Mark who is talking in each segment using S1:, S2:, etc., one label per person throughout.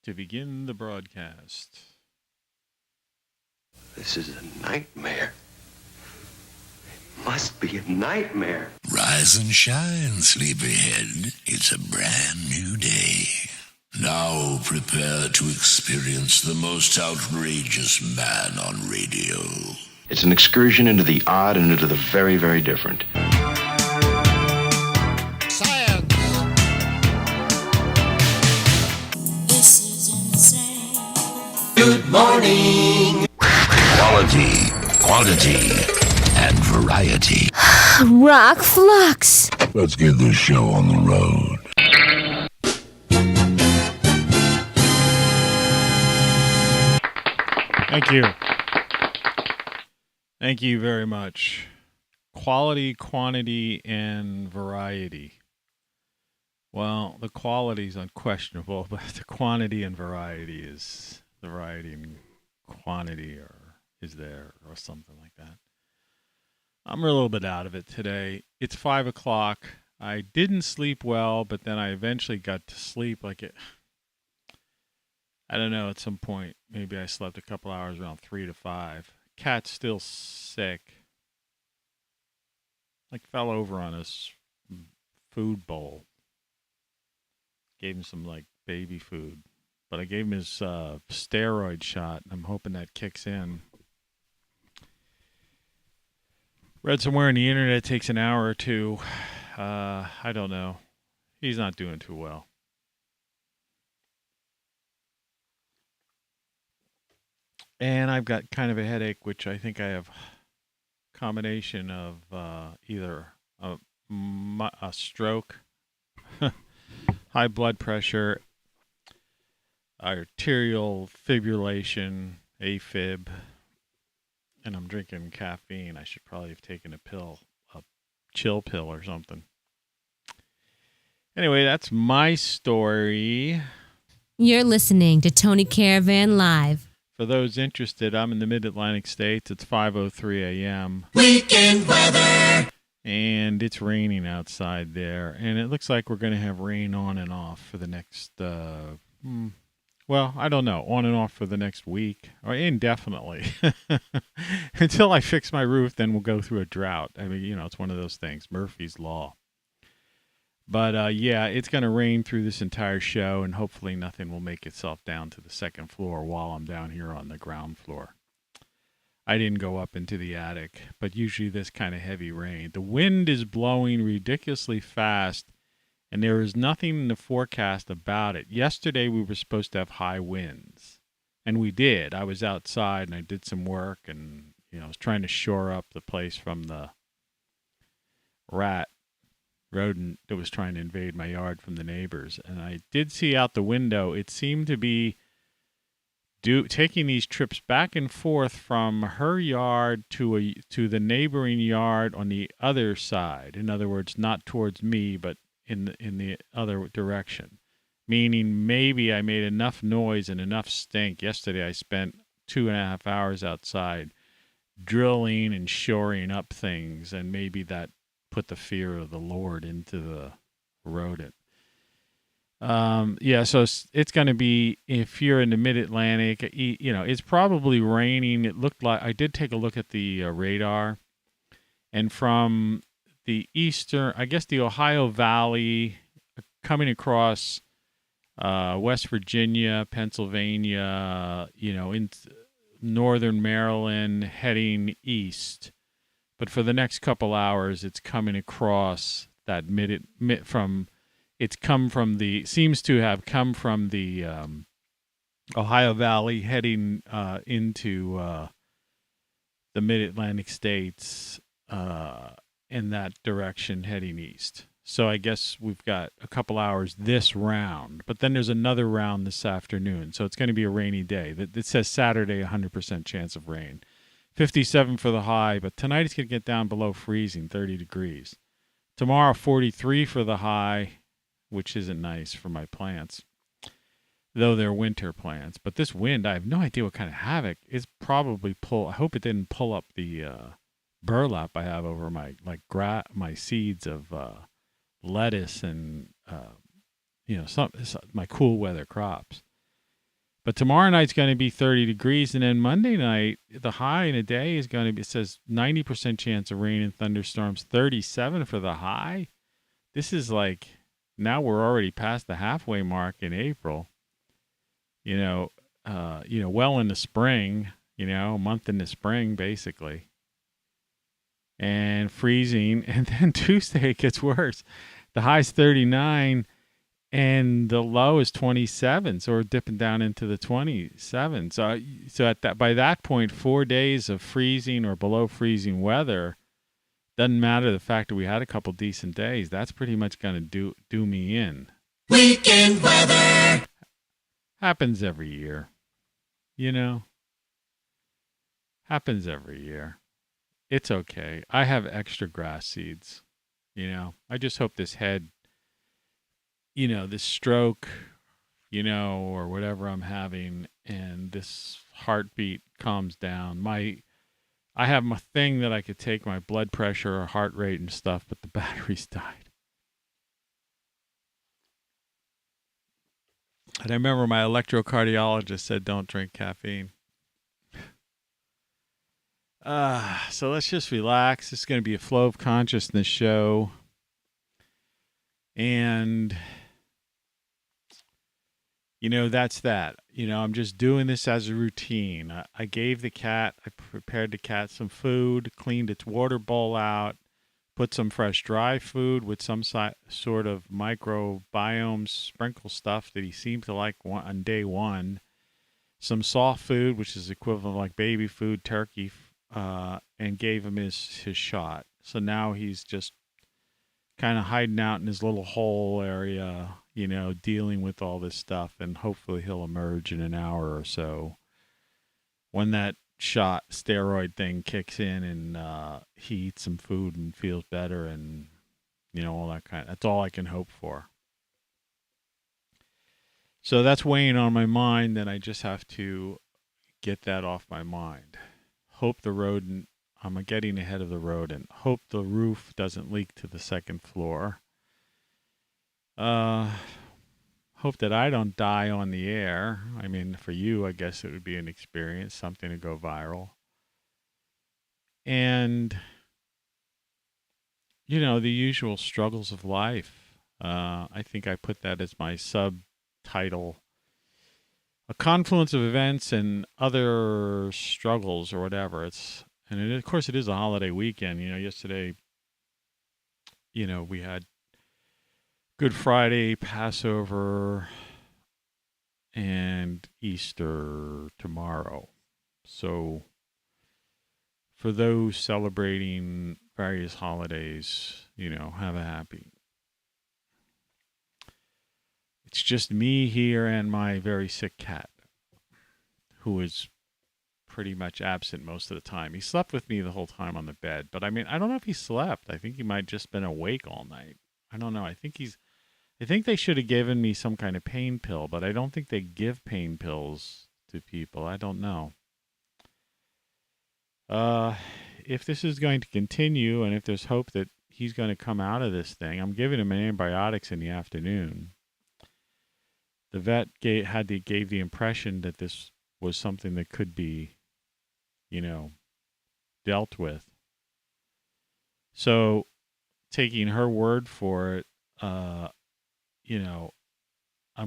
S1: to begin the broadcast.
S2: This is a nightmare. Must be a nightmare.
S3: Rise and shine, sleepyhead. It's a brand new day. Now prepare to experience the most outrageous man on radio.
S2: It's an excursion into the odd and into the very, very different.
S3: Science!
S4: This is insane.
S3: Good morning! Quality, quantity, and variety.
S4: ROCKFLUX.
S3: Let's get this show on the road.
S1: Thank you. Thank you very much. Quality, quantity, and variety. Well, the quality is unquestionable, but the quantity and variety is the variety and quantity or is there or something like that. I'm a little bit out of it today. It's 5 o'clock. I didn't sleep well, but then I eventually got to sleep like it. I don't know, at some point, maybe I slept a couple hours around 3 to 5. Cat's still sick. Like fell over on his food bowl. Gave him some like baby food. But I gave him his steroid shot. I'm hoping that kicks in. Read somewhere on the internet it takes an hour or two. I don't know. He's not doing too well. And I've got kind of a headache, which I think I have a combination of either a stroke, high blood pressure, arterial fibrillation, AFib, and I'm drinking caffeine. I should probably have taken a pill, a chill pill or something. Anyway, that's my story.
S4: You're listening to Tony Caravan Live.
S1: For those interested, I'm in the Mid-Atlantic states. It's 5:03 a.m.
S3: Weekend weather!
S1: And it's raining outside there. And it looks like we're going to have rain on and off for the next, well, I don't know, on and off for the next week. Or indefinitely. Until I fix my roof, then we'll go through a drought. I mean, you know, it's one of those things. Murphy's Law. But, yeah, it's going to rain through this entire show, and hopefully nothing will make itself down to the second floor while I'm down here on the ground floor. I didn't go up into the attic, but usually this kind of heavy rain. The wind is blowing ridiculously fast, and there is nothing in the forecast about it. Yesterday we were supposed to have high winds, and we did. I was outside, and I did some work, and you know, I was trying to shore up the place from the rodent that was trying to invade my yard from the neighbors. And I did see out the window, it seemed to be taking these trips back and forth from her yard to the neighboring yard on the other side. In other words, not towards me, but in the other direction. Meaning maybe I made enough noise and enough stink. Yesterday I spent 2.5 hours outside drilling and shoring up things, and maybe that put the fear of the Lord into the rodent. Yeah, so it's going to be, if you're in the Mid-Atlantic, you know, it's probably raining. It looked like, I did take a look at the radar, and from the eastern, I guess the Ohio Valley, coming across West Virginia, Pennsylvania, you know, in northern Maryland, heading east. But for the next couple hours, it's coming across that seems to have come from the Ohio Valley, heading into the Mid-Atlantic states in that direction, heading east. So I guess we've got a couple hours this round, but then there's another round this afternoon. So it's going to be a rainy day. It says Saturday, 100% chance of rain. 57 for the high, but tonight it's going to get down below freezing, 30 degrees. Tomorrow, 43 for the high, which isn't nice for my plants, though they're winter plants. But this wind, I have no idea what kind of havoc. It's probably I hope it didn't pull up the burlap I have over my my seeds of lettuce and my cool weather crops. But tomorrow night's going to be 30 degrees, and then Monday night, the high in a day is going to be, it says 90% chance of rain and thunderstorms, 37 for the high. This is like, now we're already past the halfway mark in April. Well in the spring, a month in the spring, basically. And freezing, and then Tuesday it gets worse. The high's 39, and the low is 27, so we're dipping down into the 27. So by that point, 4 days of freezing or below freezing weather, doesn't matter the fact that we had a couple decent days. That's pretty much going to do me in.
S3: Weekend weather.
S1: Happens every year, Happens every year. It's okay. I have extra grass seeds. I just hope this head, this stroke, or whatever I'm having, and this heartbeat calms down. I have my thing that I could take my blood pressure or heart rate and stuff, but the batteries died. And I remember my electrocardiologist said, don't drink caffeine. So let's just relax. This is going to be a flow of consciousness show. And, that's that. I'm just doing this as a routine. I prepared the cat some food, cleaned its water bowl out, put some fresh dry food with some sort of microbiome sprinkle stuff that he seemed to like on day one. Some soft food, which is equivalent like baby food, turkey, and gave him his shot. So now he's just kind of hiding out in his little hole area, dealing with all this stuff, and hopefully he'll emerge in an hour or so when that shot steroid thing kicks in, and he eats some food and feels better, and all that that's all I can hope for. So that's weighing on my mind, and I just have to get that off my mind. Hope the rodent, I'm getting ahead of the rodent. Hope the roof doesn't leak to the second floor. Hope that I don't die on the air. I mean, for you, I guess it would be an experience, something to go viral. And, the usual struggles of life. I think I put that as my subtitle. A confluence of events and other struggles or whatever. Of course, it is a holiday weekend. Yesterday, we had Good Friday, Passover, and Easter tomorrow. So for those celebrating various holidays, have a happy. It's just me here and my very sick cat, who is pretty much absent most of the time. He slept with me the whole time on the bed, but I don't know if he slept. I think he might just been awake all night. I don't know. I think they should have given me some kind of pain pill, but I don't think they give pain pills to people. I don't know. If this is going to continue, and if there's hope that he's going to come out of this thing, I'm giving him antibiotics in the afternoon. The vet gave the impression that this was something that could be, dealt with. So, taking her word for it, I'm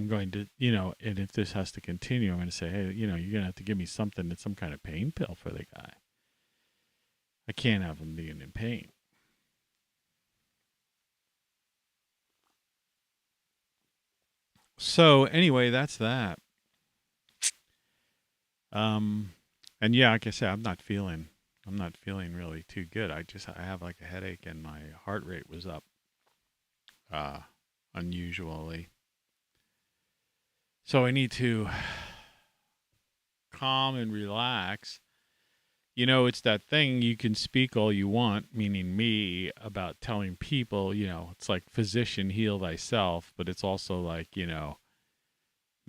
S1: going to, and if this has to continue, I'm going to say, hey, you're going to have to give me something that's some kind of pain pill for the guy. I can't have him being in pain. So anyway, that's that. And yeah, like I said, I'm not feeling really too good. I have like a headache, and my heart rate was up, unusually. So I need to calm and relax. It's that thing, you can speak all you want, meaning me, about telling people, it's like physician, heal thyself, but it's also like,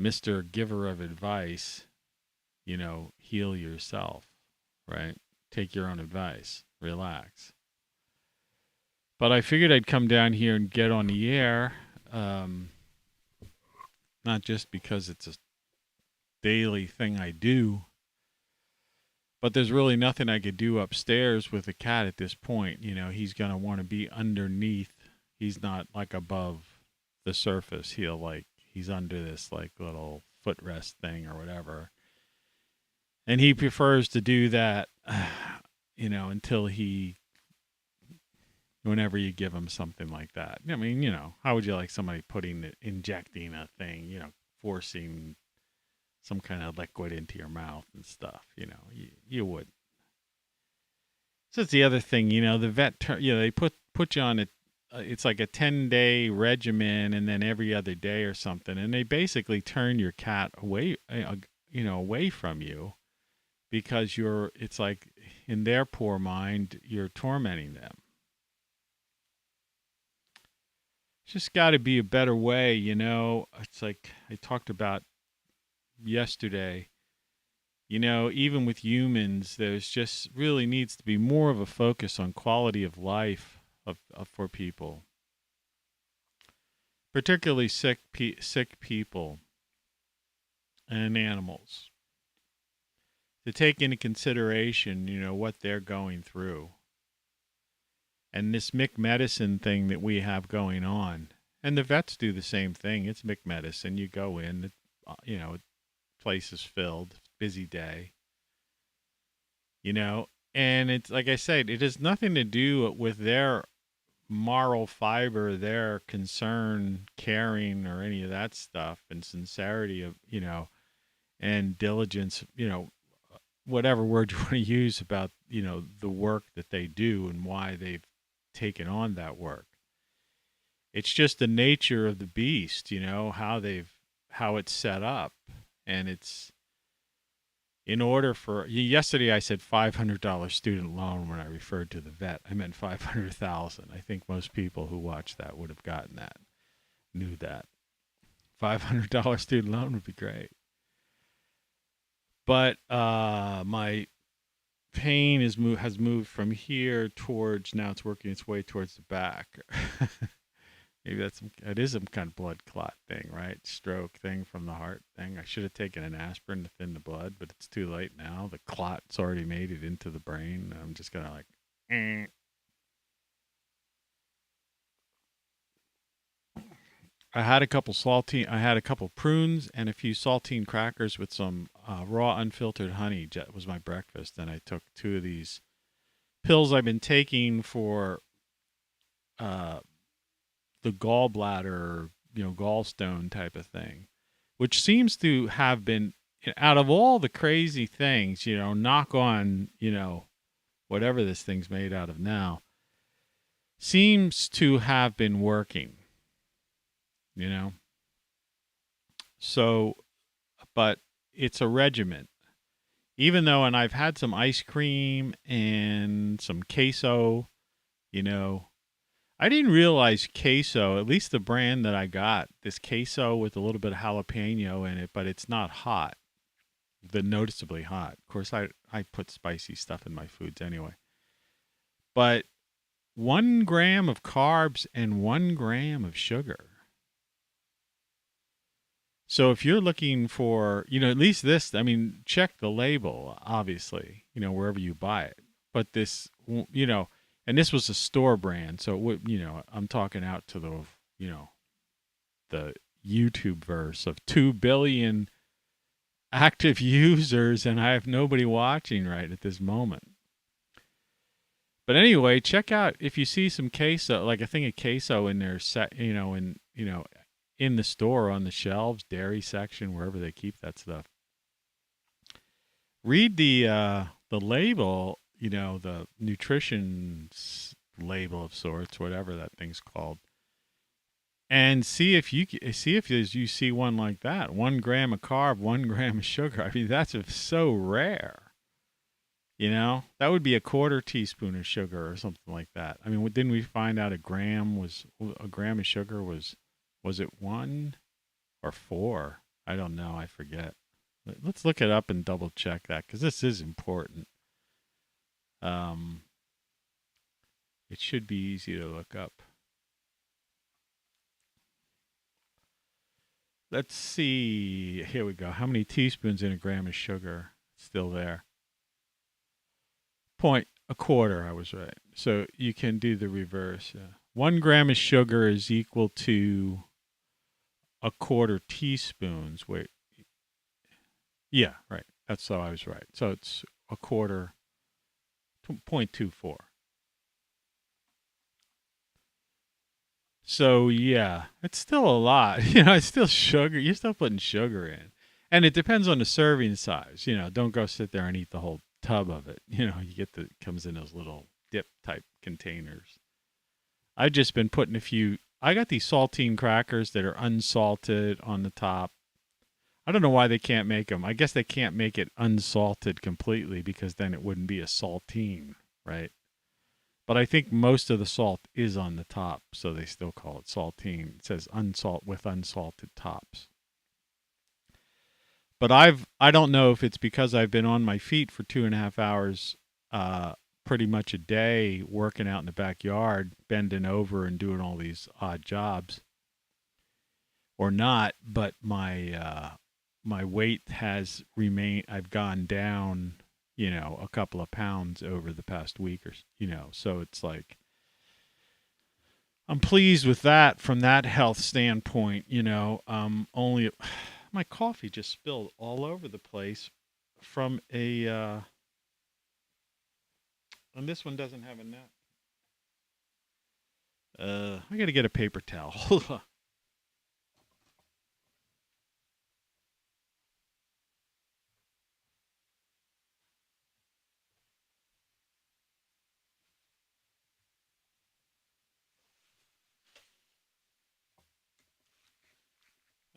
S1: Mr. Giver of advice, heal yourself, right? Take your own advice, relax. But I figured I'd come down here and get on the air, not just because it's a daily thing I do. But there's really nothing I could do upstairs with the cat at this point. You know, he's going to want to be underneath. He's not like above the surface. He's under this like little footrest thing or whatever. And he prefers to do that, until whenever you give him something like that. I mean, how would you like somebody injecting a thing, forcing some kind of liquid into your mouth and stuff, you would. So that's the other thing, the vet, they put you on it's like a 10-day regimen and then every other day or something. And they basically turn your cat away, away from you because it's like in their poor mind, you're tormenting them. It's just got to be a better way, It's like I talked about yesterday. Even with humans, there's just really needs to be more of a focus on quality of life for people, particularly sick people and animals, to take into consideration, what they're going through. And this Mick medicine thing that we have going on, and the vets do the same thing. It's Mick medicine. You go in, place is filled, busy day, and it's like I said, it has nothing to do with their moral fiber, their concern, caring, or any of that stuff, and sincerity of, and diligence, whatever word you want to use about, the work that they do and why they've taken on that work. It's just the nature of the beast, how it's set up. And it's in order for, yesterday I said $500 student loan when I referred to the vet. I meant 500,000. I think most people who watched that would have gotten that, knew that. $500 student loan would be great. But my pain has moved from here towards, now it's working its way towards the back. Maybe it is some kind of blood clot thing, right? Stroke thing from the heart thing. I should have taken an aspirin to thin the blood, but it's too late now. The clot's already made it into the brain. I'm just going to I had a couple prunes and a few saltine crackers with some raw unfiltered honey. That was my breakfast. And I took 2 of these pills I've been taking for the gallbladder, gallstone type of thing, which seems to have been, out of all the crazy things, knock on, whatever this thing's made out of now, seems to have been working, So, but it's a regimen. Even though, and I've had some ice cream and some queso, I didn't realize queso, at least the brand that I got, this queso with a little bit of jalapeno in it, but it's not hot, noticeably hot. Of course, I put spicy stuff in my foods anyway. But 1 gram of carbs and 1 gram of sugar. So if you're looking for, at least this, check the label, obviously, wherever you buy it. But this, and this was a store brand. So, I'm talking out to the, the YouTube verse of 2 billion active users, and I have nobody watching right at this moment. But anyway, check out, if you see some queso, like a thing of queso in there, in the store on the shelves, dairy section, wherever they keep that stuff. Read the label, the nutrition label of sorts, whatever that thing's called, and see if you see one like that. 1 gram of carb, 1 gram of sugar. That's so rare. That would be a 1/4 teaspoon of sugar or something like that. Didn't we find out a gram of sugar was it 1 or 4? I don't know. I forget. Let's look it up and double check that, because this is important. It should be easy to look up. Let's see. Here we go. How many teaspoons in a gram of sugar? Still there. Point a quarter. I was right. So you can do the reverse. Yeah. 1 gram of sugar is equal to a quarter teaspoons. Wait. Yeah, right. That's so I was right. So it's a quarter, 0.24. So yeah, it's still a lot. It's still sugar. You're still putting sugar in, and it depends on the serving size. Don't go sit there and eat the whole tub of it. You get it comes in those little dip type containers. I've just been putting a few. I got these saltine crackers that are unsalted on the top. I don't know why they can't make them. I guess they can't make it unsalted completely because then it wouldn't be a saltine, right? But I think most of the salt is on the top, so they still call it saltine. It says unsalt with unsalted tops. But I don't know if it's because I've been on my feet for 2.5 hours, pretty much a day, working out in the backyard, bending over and doing all these odd jobs, or not. But my weight has remained. I've gone down, a couple of pounds over the past week, or so it's like I'm pleased with that from that health standpoint. Only my coffee just spilled all over the place from a, and this one doesn't have a net. I got to get a paper towel. Hold on.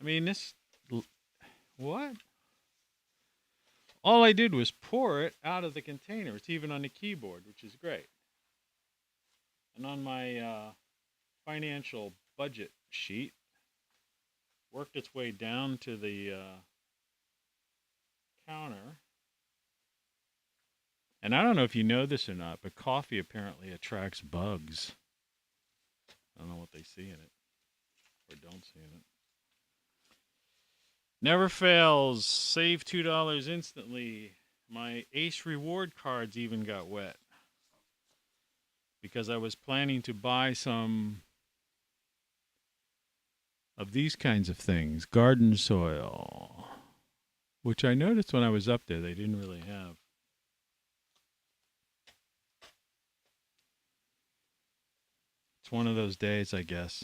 S1: I mean, what? All I did was pour it out of the container. It's even on the keyboard, which is great. And on my financial budget sheet, worked its way down to the counter. And I don't know if you know this or not, but coffee apparently attracts bugs. I don't know what they see in it or don't see in it. Never fails. Save $2 instantly. My Ace reward cards even got wet because I was planning to buy some of these kinds of things. Garden soil, which I noticed when I was up there they didn't really have. It's one of those days, I guess,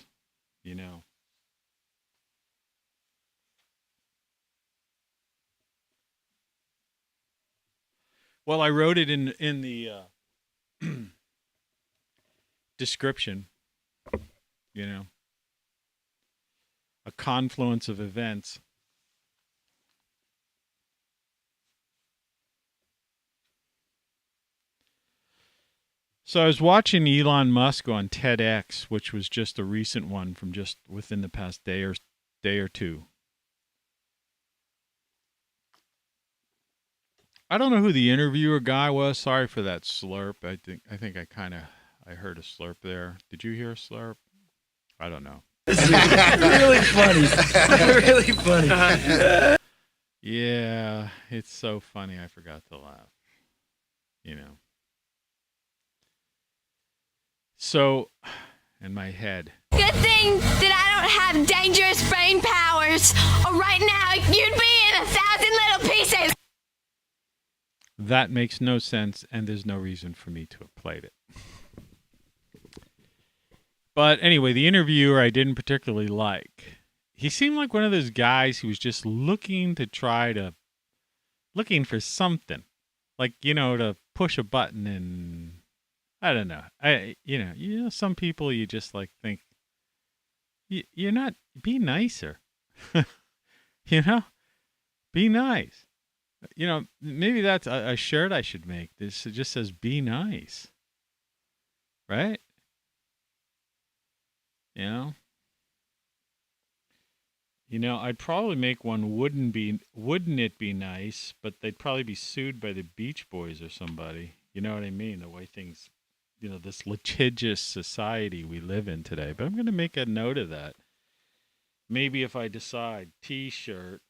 S1: Well, I wrote it in the description, a confluence of events. So I was watching Elon Musk on TEDx, which was just a recent one from just within the past day or two. I don't know who the interviewer guy was. Sorry for that slurp. I think I heard a slurp there. Did you hear a slurp? I don't know.
S5: Really funny. Really funny.
S1: Yeah, it's so funny. I forgot to laugh. So, in my head.
S6: Good thing that I don't have dangerous brain powers, or right now you'd be in 1,000 little pieces.
S1: That makes no sense, and there's no reason for me to have played it. But anyway, the interviewer I didn't particularly like. He seemed like one of those guys who was just looking for something. Like, to push a button and I don't know. Some people you just like think you're not, be nicer. Be nice. Maybe that's a shirt I should make. This just says be nice. Right? I'd probably make one wouldn't it be nice, but they'd probably be sued by the Beach Boys or somebody. You know what I mean? The way things, this litigious society we live in today. But I'm going to make a note of that. Maybe if I decide T-shirt,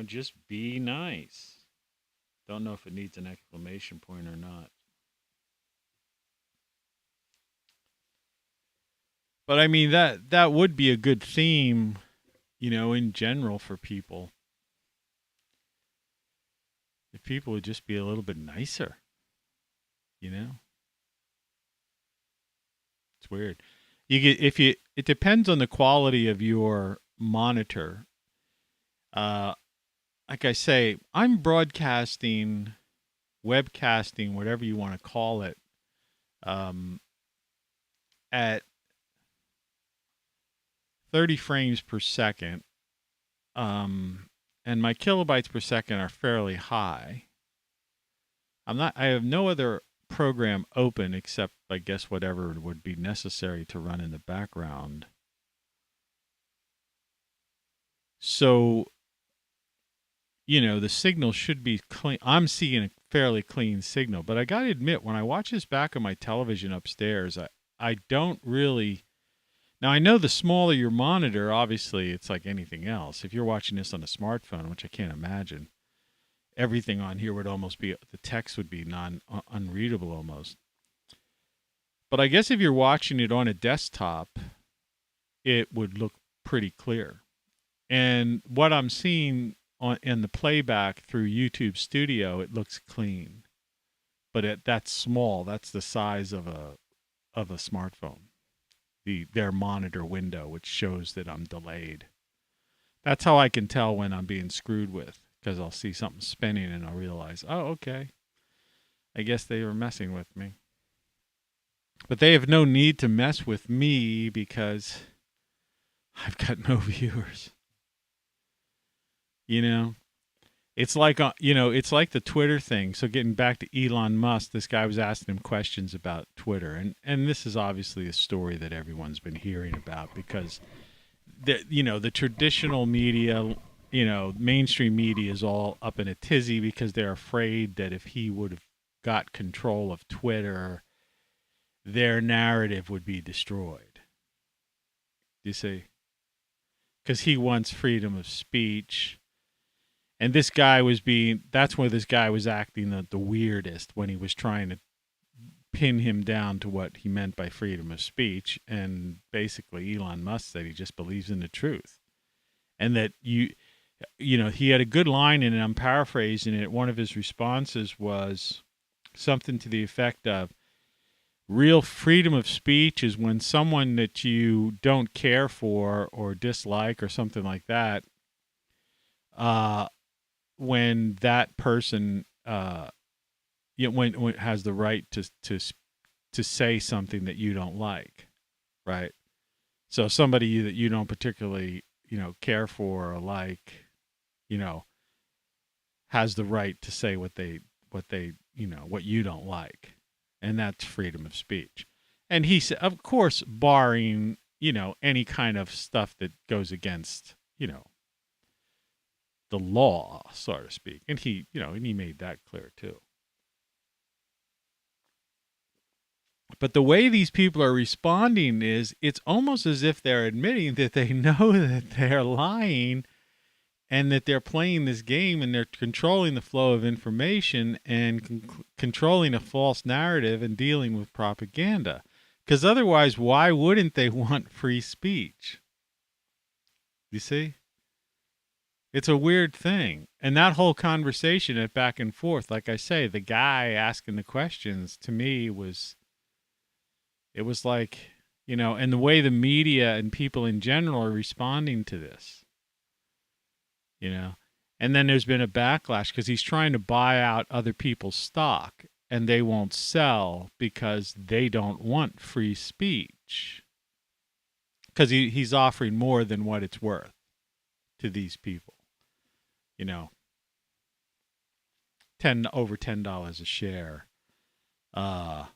S1: just be nice. Don't know if it needs an exclamation point or not. But I mean that would be a good theme, in general for people. If people would just be a little bit nicer, It's weird. It depends on the quality of your monitor. Like I say, I'm broadcasting, webcasting, whatever you want to call it, at 30 frames per second. And my kilobytes per second are fairly high. I have no other program open except, I guess, whatever would be necessary to run in the background. So, the signal should be clean. I'm seeing a fairly clean signal, but I got to admit, when I watch this back on my television upstairs, I don't really. Now, I know the smaller your monitor, obviously, it's like anything else. If you're watching this on a smartphone, which I can't imagine, everything on here would almost be, the text would be unreadable almost. But I guess if you're watching it on a desktop, it would look pretty clear. And what I'm seeing in the playback through YouTube Studio, it looks clean. But that's small. That's the size of a smartphone. Their monitor window, which shows that I'm delayed. That's how I can tell when I'm being screwed with, because I'll see something spinning and I'll realize, oh, okay, I guess they were messing with me. But they have no need to mess with me because I've got no viewers. It's like it's like the Twitter thing. So getting back to Elon Musk, this guy was asking him questions about Twitter, and this is obviously a story that everyone's been hearing about because the traditional media, mainstream media is all up in a tizzy because they're afraid that if he would have got control of Twitter, their narrative would be destroyed. You see? Because he wants freedom of speech. And this guy that's where this guy was acting the weirdest when he was trying to pin him down to what he meant by freedom of speech. And basically Elon Musk said he just believes in the truth. And that he had a good line in it, I'm paraphrasing it. One of his responses was something to the effect of, real freedom of speech is when someone that you don't care for or dislike or something like that, when that person when has the right to say something that you don't like, right? So somebody that you don't particularly care for or like, has the right to say what you don't like, and that's freedom of speech. And he said, of course, barring any kind of stuff that goes against the law, so to speak. And he made that clear too. But the way these people are responding is it's almost as if they're admitting that they know that they're lying and that they're playing this game and they're controlling the flow of information and controlling a false narrative and dealing with propaganda. Because otherwise, why wouldn't they want free speech? You see? It's a weird thing. And that whole conversation at back and forth, like I say, the guy asking the questions to me it was like, and the way the media and people in general are responding to this, and then there's been a backlash because he's trying to buy out other people's stock and they won't sell because they don't want free speech because he's offering more than what it's worth to these people. Over $10 a share, over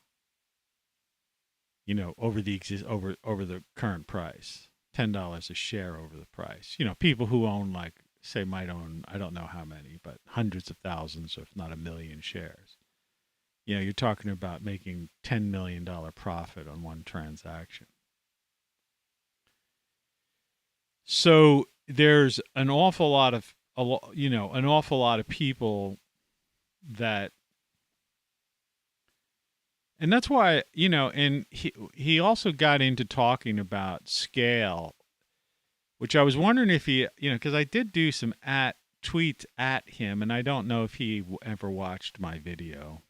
S1: the current price, $10 a share over the price. People who own might own, I don't know how many, but hundreds of thousands, if not 1 million shares. You're talking about making $10 million profit on one transaction. So there's an awful lot of an awful lot of people that, and that's why, and he also got into talking about scale, which I was wondering if he, because I did do some tweets at him, and I don't know if he ever watched my video.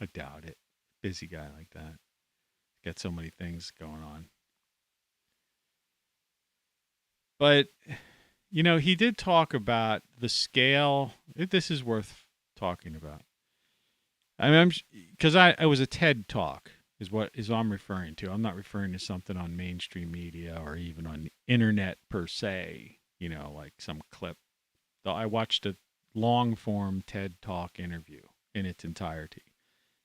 S1: I doubt it. Busy guy like that. Got so many things going on. But, he did talk about the scale. This is worth talking about. I mean, because it was a TED talk is what I'm referring to. I'm not referring to something on mainstream media or even on the internet per se, like some clip. Though I watched a long form TED talk interview in its entirety.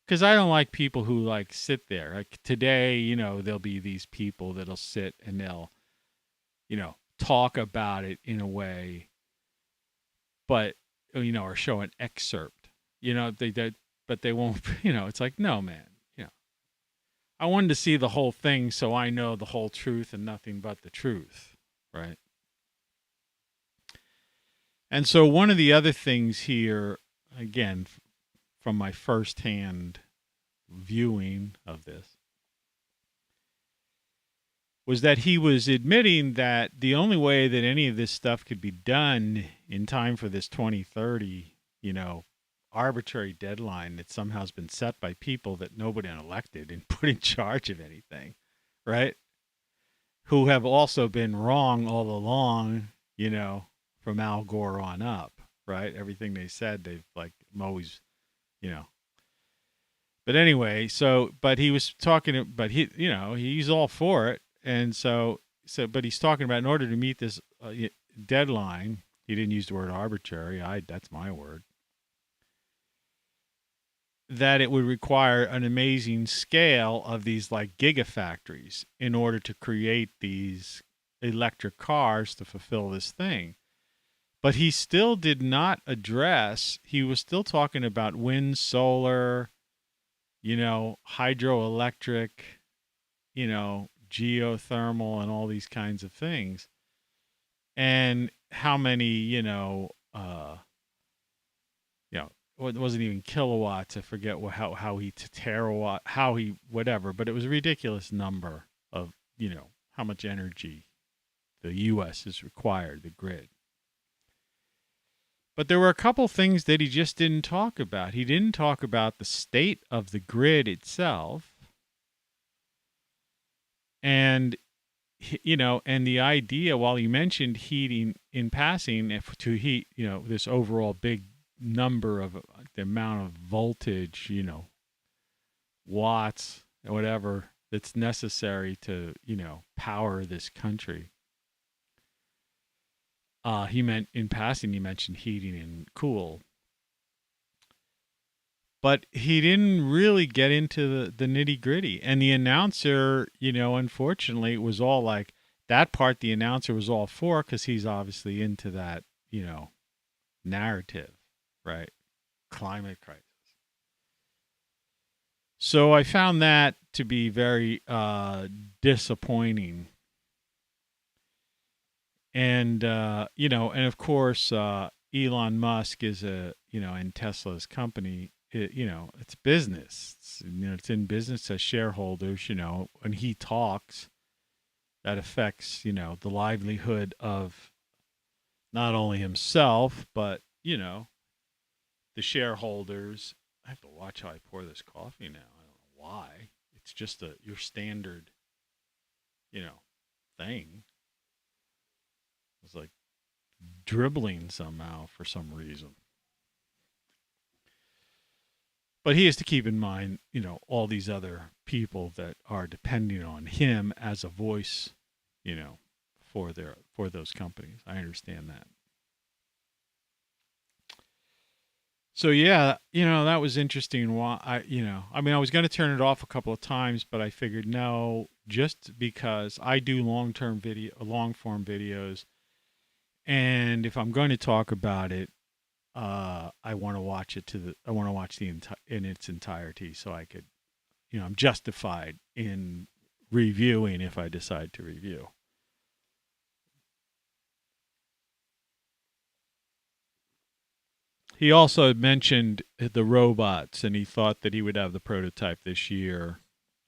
S1: Because I don't like people who like sit there. Like today, there'll be these people that'll sit and they'll, talk about it in a way, but, or show an excerpt, but they won't, it's like, no, man, I wanted to see the whole thing so I know the whole truth and nothing but the truth, right? And so one of the other things here, again, from my firsthand viewing of this, was that he was admitting that the only way that any of this stuff could be done in time for this 2030, arbitrary deadline that somehow has been set by people that nobody elected and put in charge of anything, right? Who have also been wrong all along, from Al Gore on up, right? Everything they said, they've like always, But anyway, but he was talking, but he's all for it. And but he's talking about in order to meet this deadline, he didn't use the word arbitrary. That's my word. That it would require an amazing scale of these like gigafactories in order to create these electric cars to fulfill this thing. But he still did not address, he was still talking about wind, solar, hydroelectric, geothermal and all these kinds of things. And how many, it wasn't even kilowatts. I forget how he terawatt, whatever, but it was a ridiculous number of, how much energy the U.S. is required, the grid. But there were a couple things that he just didn't talk about. He didn't talk about the state of the grid itself. And, and the idea, while he mentioned heating in passing, to heat, this overall big number of the amount of voltage, watts, or whatever that's necessary to, power this country. He mentioned heating and cool. But he didn't really get into the nitty gritty. And the announcer, unfortunately, it was all like that part the announcer was all for because he's obviously into that, narrative, right? Climate crisis. So I found that to be very disappointing. And, and of course, Elon Musk is in Tesla's company. It's business. It's in business as shareholders, when he talks, that affects, the livelihood of not only himself, but, the shareholders. I have to watch how I pour this coffee now. I don't know why. It's just your standard, thing. It's like dribbling somehow for some reason. But he has to keep in mind, all these other people that are depending on him as a voice, for those companies. I understand that. So yeah, that was interesting. Why I was going to turn it off a couple of times, but I figured no, just because I do long form videos, and if I'm going to talk about it, I want to watch it in its entirety, so I could, I'm justified in reviewing if I decide to review. He also mentioned the robots, and he thought that he would have the prototype this year,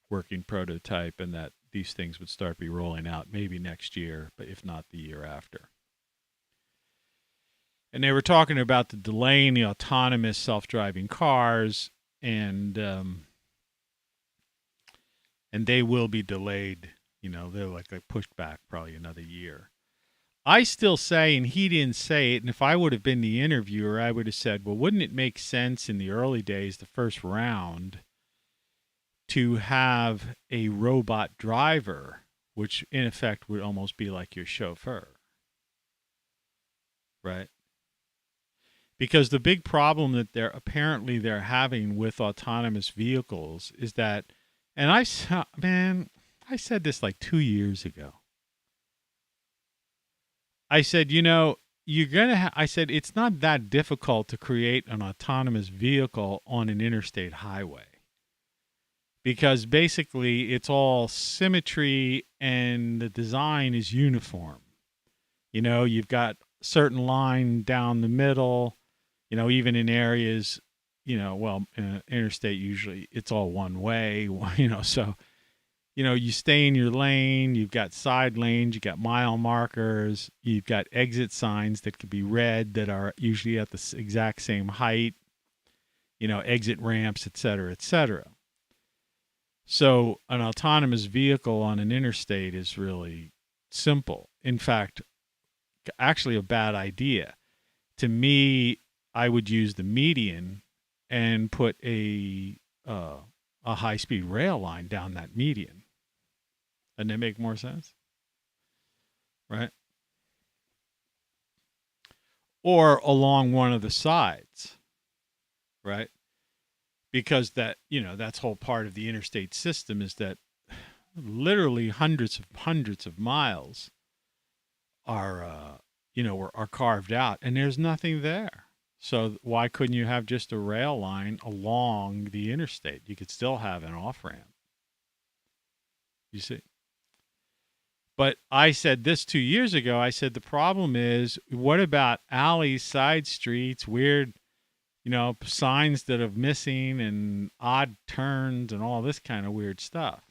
S1: working prototype, and that these things would start be rolling out maybe next year, but if not the year after. And they were talking about the delay in the autonomous self-driving cars, and they will be delayed. They're like pushed back probably another year. I still say, and he didn't say it, and if I would have been the interviewer, I would have said, well, wouldn't it make sense in the early days, the first round, to have a robot driver, which in effect would almost be like your chauffeur, right? Because the big problem that they're having with autonomous vehicles is that, and I said this like 2 years ago. I said, you're going to I said, it's not that difficult to create an autonomous vehicle on an interstate highway. Because basically it's all symmetry and the design is uniform. You've got certain line down the middle, even in areas, interstate usually it's all one way, so you stay in your lane, you've got side lanes, you've got mile markers, you've got exit signs that could be red that are usually at the exact same height, exit ramps, et cetera, et cetera. So an autonomous vehicle on an interstate is really simple. In fact, actually a bad idea. To me, I would use the median and put a high-speed rail line down that median. Doesn't that make more sense? Right? Or along one of the sides, right? Because that's whole part of the interstate system is that literally hundreds of miles are carved out, and there's nothing there. So why couldn't you have just a rail line along the interstate? You could still have an off-ramp. You see? But I said this 2 years ago. I said the problem is, what about alleys, side streets, weird, signs that are missing and odd turns and all this kind of weird stuff?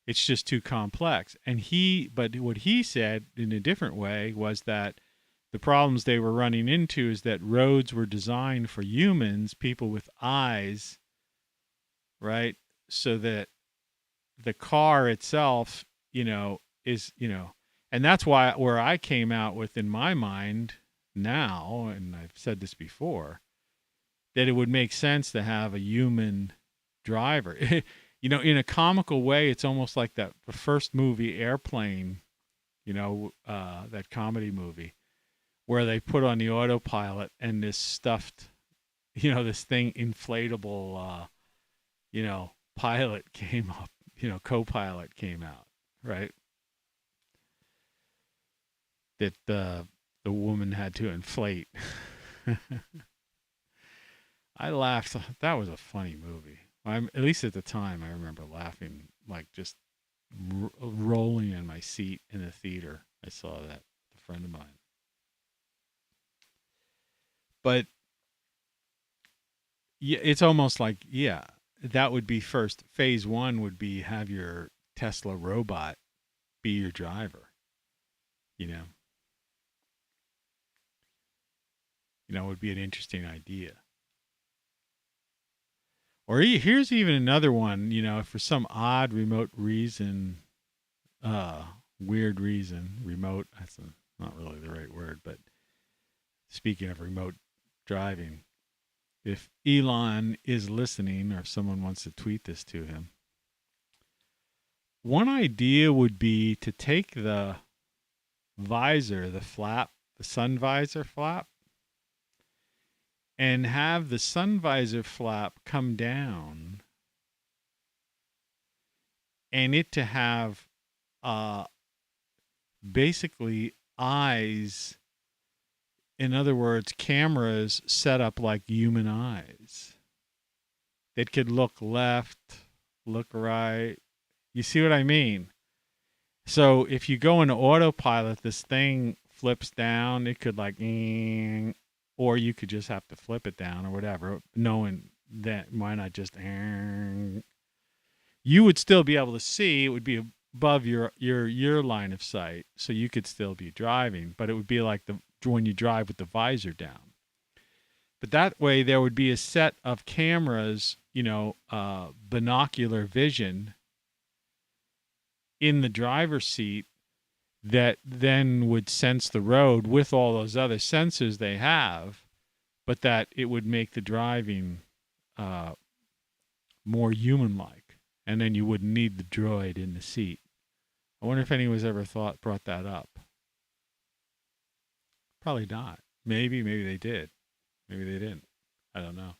S1: It's just too complex. But what he said in a different way was that the problems they were running into is that roads were designed for humans, people with eyes, right? So that the car itself, is, and that's where I came out with in my mind now, and I've said this before, that it would make sense to have a human driver. In a comical way, it's almost like the first movie, Airplane, that comedy movie, where they put on the autopilot and this stuffed, this thing, inflatable, pilot came up, co-pilot came out, right? That the woman had to inflate. I laughed. That was a funny movie. At least at the time, I remember laughing, like just rolling in my seat in the theater. I saw that, a friend of mine. But yeah, it's almost like, that would be first. Phase one would be have your Tesla robot be your driver. Would be an interesting idea. Or here's even another one, for some odd remote reason, weird reason, remote, that's not really the right word, but speaking of remote driving, if Elon is listening or if someone wants to tweet this to him, one idea would be to take the visor, the flap, the sun visor flap, and have the sun visor flap come down and it to have basically eyes, in other words, cameras set up like human eyes that could look left, look right. You see what I mean? So if you go into autopilot, this thing flips down. It could like, or you could just have to flip it down or whatever, knowing that why not just you would still be able to see. It would be above your line of sight, so you could still be driving, but it would be like when you drive with the visor down. But that way there would be a set of cameras, binocular vision in the driver's seat that then would sense the road with all those other sensors they have, but that it would make the driving more human-like, and then you wouldn't need the droid in the seat. I wonder if anyone's ever brought that up. Probably not. Maybe they did. Maybe they didn't. I don't know.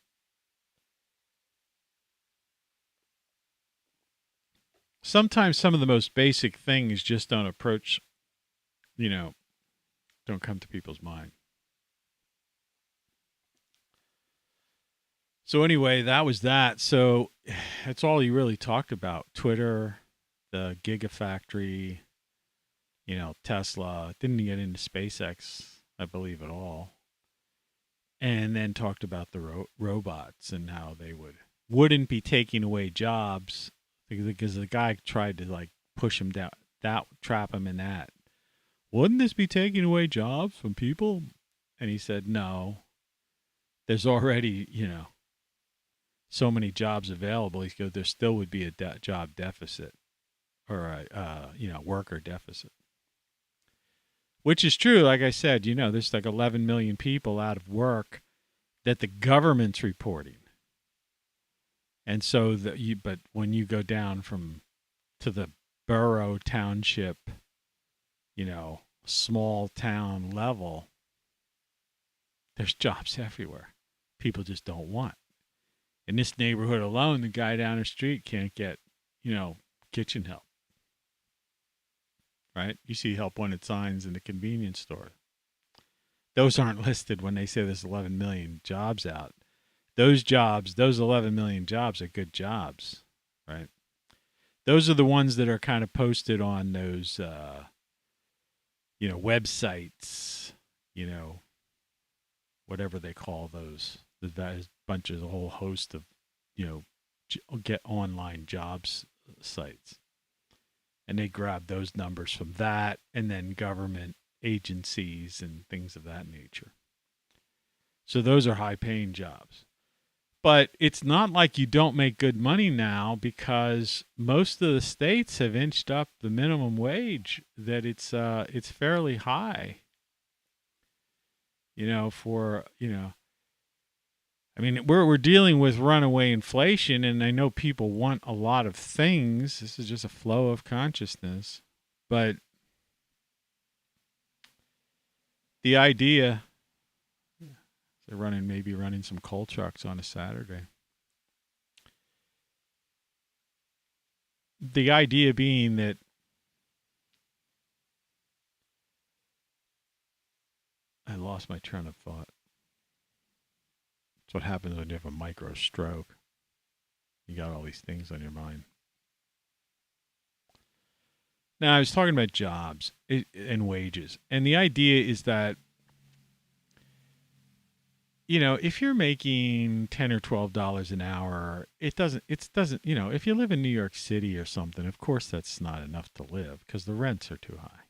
S1: Sometimes some of the most basic things just don't approach, don't come to people's mind. So anyway, that was that. So that's all he really talked about. Twitter, the Gigafactory, Tesla. Didn't get into SpaceX, I believe, at all. And then talked about the robots and how they wouldn't be taking away jobs, because the guy tried to push him down, trap him in that. Wouldn't this be taking away jobs from people? And he said, no, there's already, so many jobs available. He goes, there still would be a job deficit, or a, worker deficit. Which is true. Like I said, there's 11 million people out of work that the government's reporting. And so but when you go down to the borough, township, small town level, there's jobs everywhere. People just don't want. In this neighborhood alone, the guy down the street can't get, kitchen help. Right? You see help wanted signs in the convenience store. Those aren't listed when they say there's 11 million jobs out. Those 11 million jobs are good jobs, right? Those are the ones that are kind of posted on those, websites, whatever they call those. There's a whole host of, get online jobs sites. And they grab those numbers from that, and then government agencies and things of that nature. So those are high-paying jobs. But it's not like you don't make good money now, because most of the states have inched up the minimum wage, that it's fairly high. We're dealing with runaway inflation, and I know people want a lot of things. This is just a flow of consciousness. But the idea, they're maybe running some coal trucks on a Saturday. The idea being that I lost my train of thought. That's what happens when you have a micro stroke. You got all these things on your mind. Now, I was talking about jobs and wages. And the idea is that, if you're making $10 or $12 an hour, it doesn't, if you live in New York City or something, of course that's not enough to live, because the rents are too high,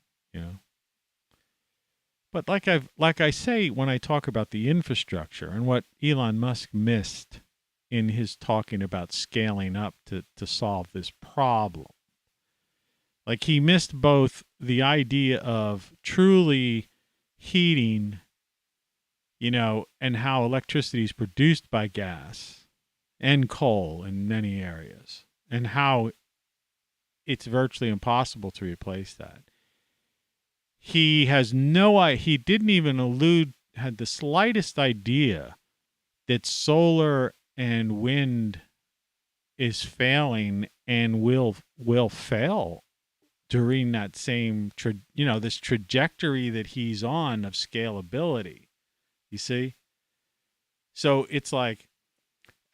S1: But like I say, when I talk about the infrastructure and what Elon Musk missed in his talking about scaling up to solve this problem, he missed both the idea of truly heating, and how electricity is produced by gas and coal in many areas, and how it's virtually impossible to replace that. He didn't even had the slightest idea that solar and wind is failing and will fail during that same, this trajectory that he's on of scalability. You see? So it's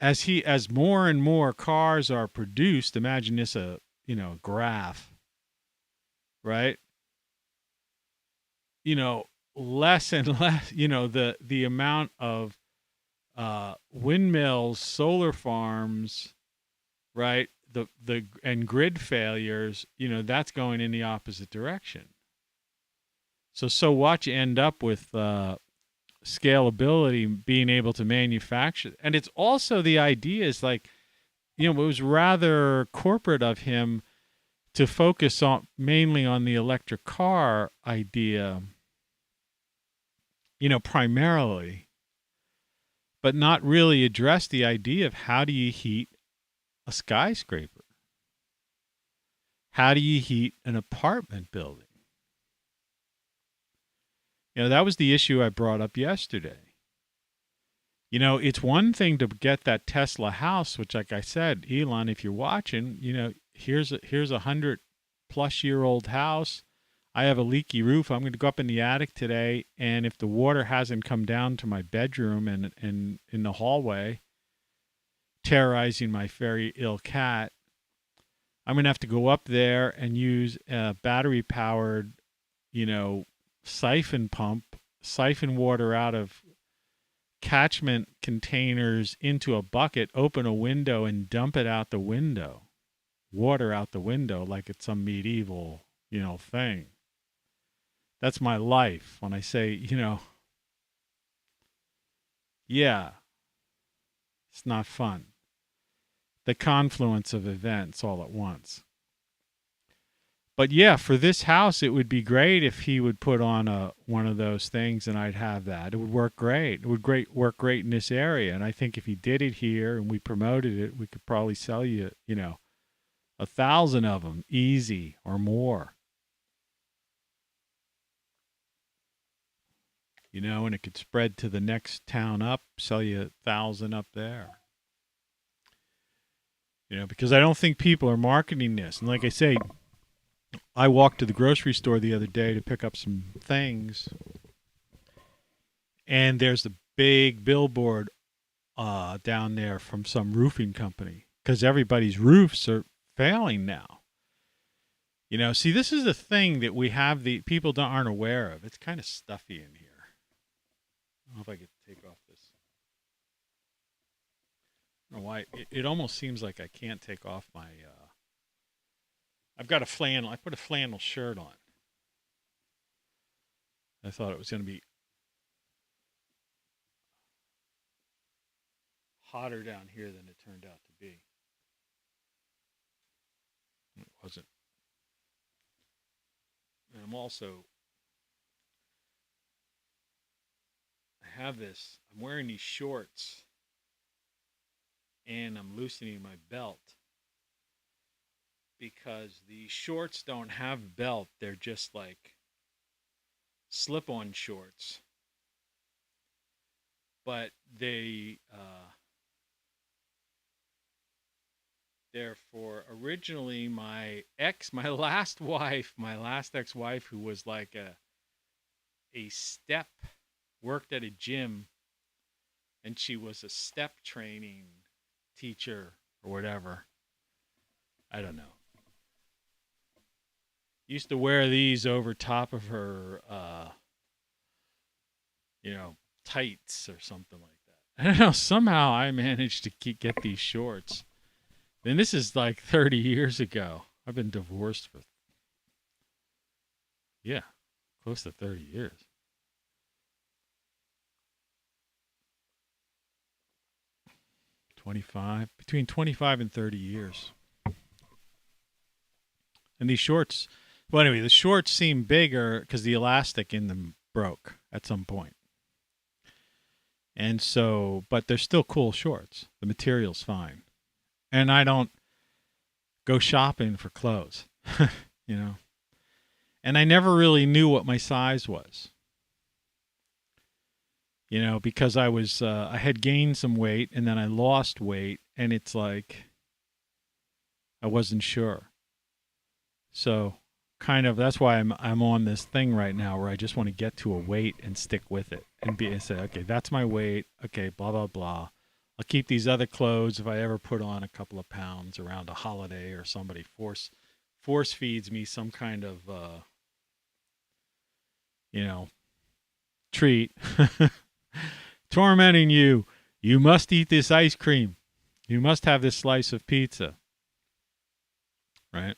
S1: as more and more cars are produced, imagine this, graph, right? less and less, the amount of windmills, solar farms, right? And grid failures, that's going in the opposite direction. So what you end up with scalability, being able to manufacture. And it's also the idea is like, it was rather corporate of him to focus on mainly on the electric car idea, primarily, but not really address the idea of how do you heat a skyscraper? How do you heat an apartment building? That was the issue I brought up yesterday. It's one thing to get that Tesla house, which, like I said, Elon, if you're watching, here's a 100-plus-year-old house. I have a leaky roof. I'm going to go up in the attic today, and if the water hasn't come down to my bedroom and in the hallway, terrorizing my very ill cat, I'm going to have to go up there and use a battery-powered, siphon pump, siphon water out of catchment containers into a bucket, open a window, and dump it out the window. Water out the window like it's some medieval, thing. That's my life. When I say, yeah, it's not fun. The confluence of events all at once. But yeah, for this house, it would be great if he would put on one of those things, and I'd have that. It would work great. It would work great in this area. And I think if he did it here and we promoted it, we could probably sell you, 1,000 of them, easy or more. And it could spread to the next town up, sell you 1,000 up there. Because I don't think people are marketing this. And like I say, I walked to the grocery store the other day to pick up some things, and there's a big billboard down there from some roofing company because everybody's roofs are failing now. See, this is the thing that we have the people aren't aware of. It's kind of stuffy in here. I don't know if I could take off this. I don't know why. It almost seems like I can't take off my... I've got a flannel. I put a flannel shirt on. I thought it was going to be hotter down here than it turned out to be. It wasn't. And I'm wearing these shorts, and I'm loosening my belt. Because the shorts don't have belt. They're just like slip-on shorts. But they're for originally my last ex-wife, who was like a step, worked at a gym, and she was a step training teacher or whatever. I don't know. Used to wear these over top of her, tights or something like that. I don't know. Somehow I managed to get these shorts. And this is like 30 years ago. I've been divorced for, close to 30 years. Between 25 and 30 years. And these shorts, well, anyway, the shorts seem bigger because the elastic in them broke at some point. And so, but they're still cool shorts. The material's fine. And I don't go shopping for clothes, And I never really knew what my size was. Because I had gained some weight and then I lost weight, and it's like I wasn't sure. So kind of that's why I'm on this thing right now where I just want to get to a weight and stick with it and say, okay, that's my weight. Okay, blah, blah, blah. I'll keep these other clothes if I ever put on a couple of pounds around a holiday or somebody force feeds me some kind of, treat, tormenting you. You must eat this ice cream. You must have this slice of pizza. Right?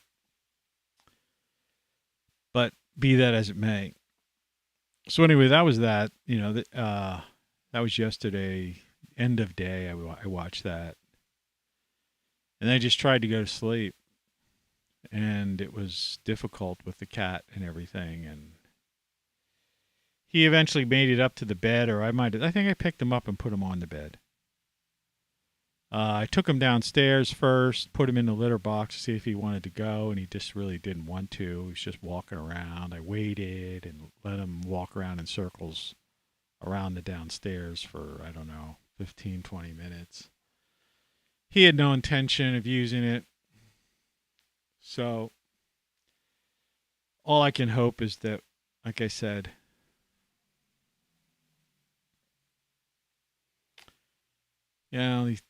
S1: But be that as it may. So anyway, that was that. That was yesterday, end of day. I watched that. And I just tried to go to sleep. And it was difficult with the cat and everything. And he eventually made it up to the bed, or I think I picked him up and put him on the bed. I took him downstairs first, put him in the litter box to see if he wanted to go, and he just really didn't want to. He was just walking around. I waited and let him walk around in circles around the downstairs for, 15, 20 minutes. He had no intention of using it. So all I can hope is that, like I said,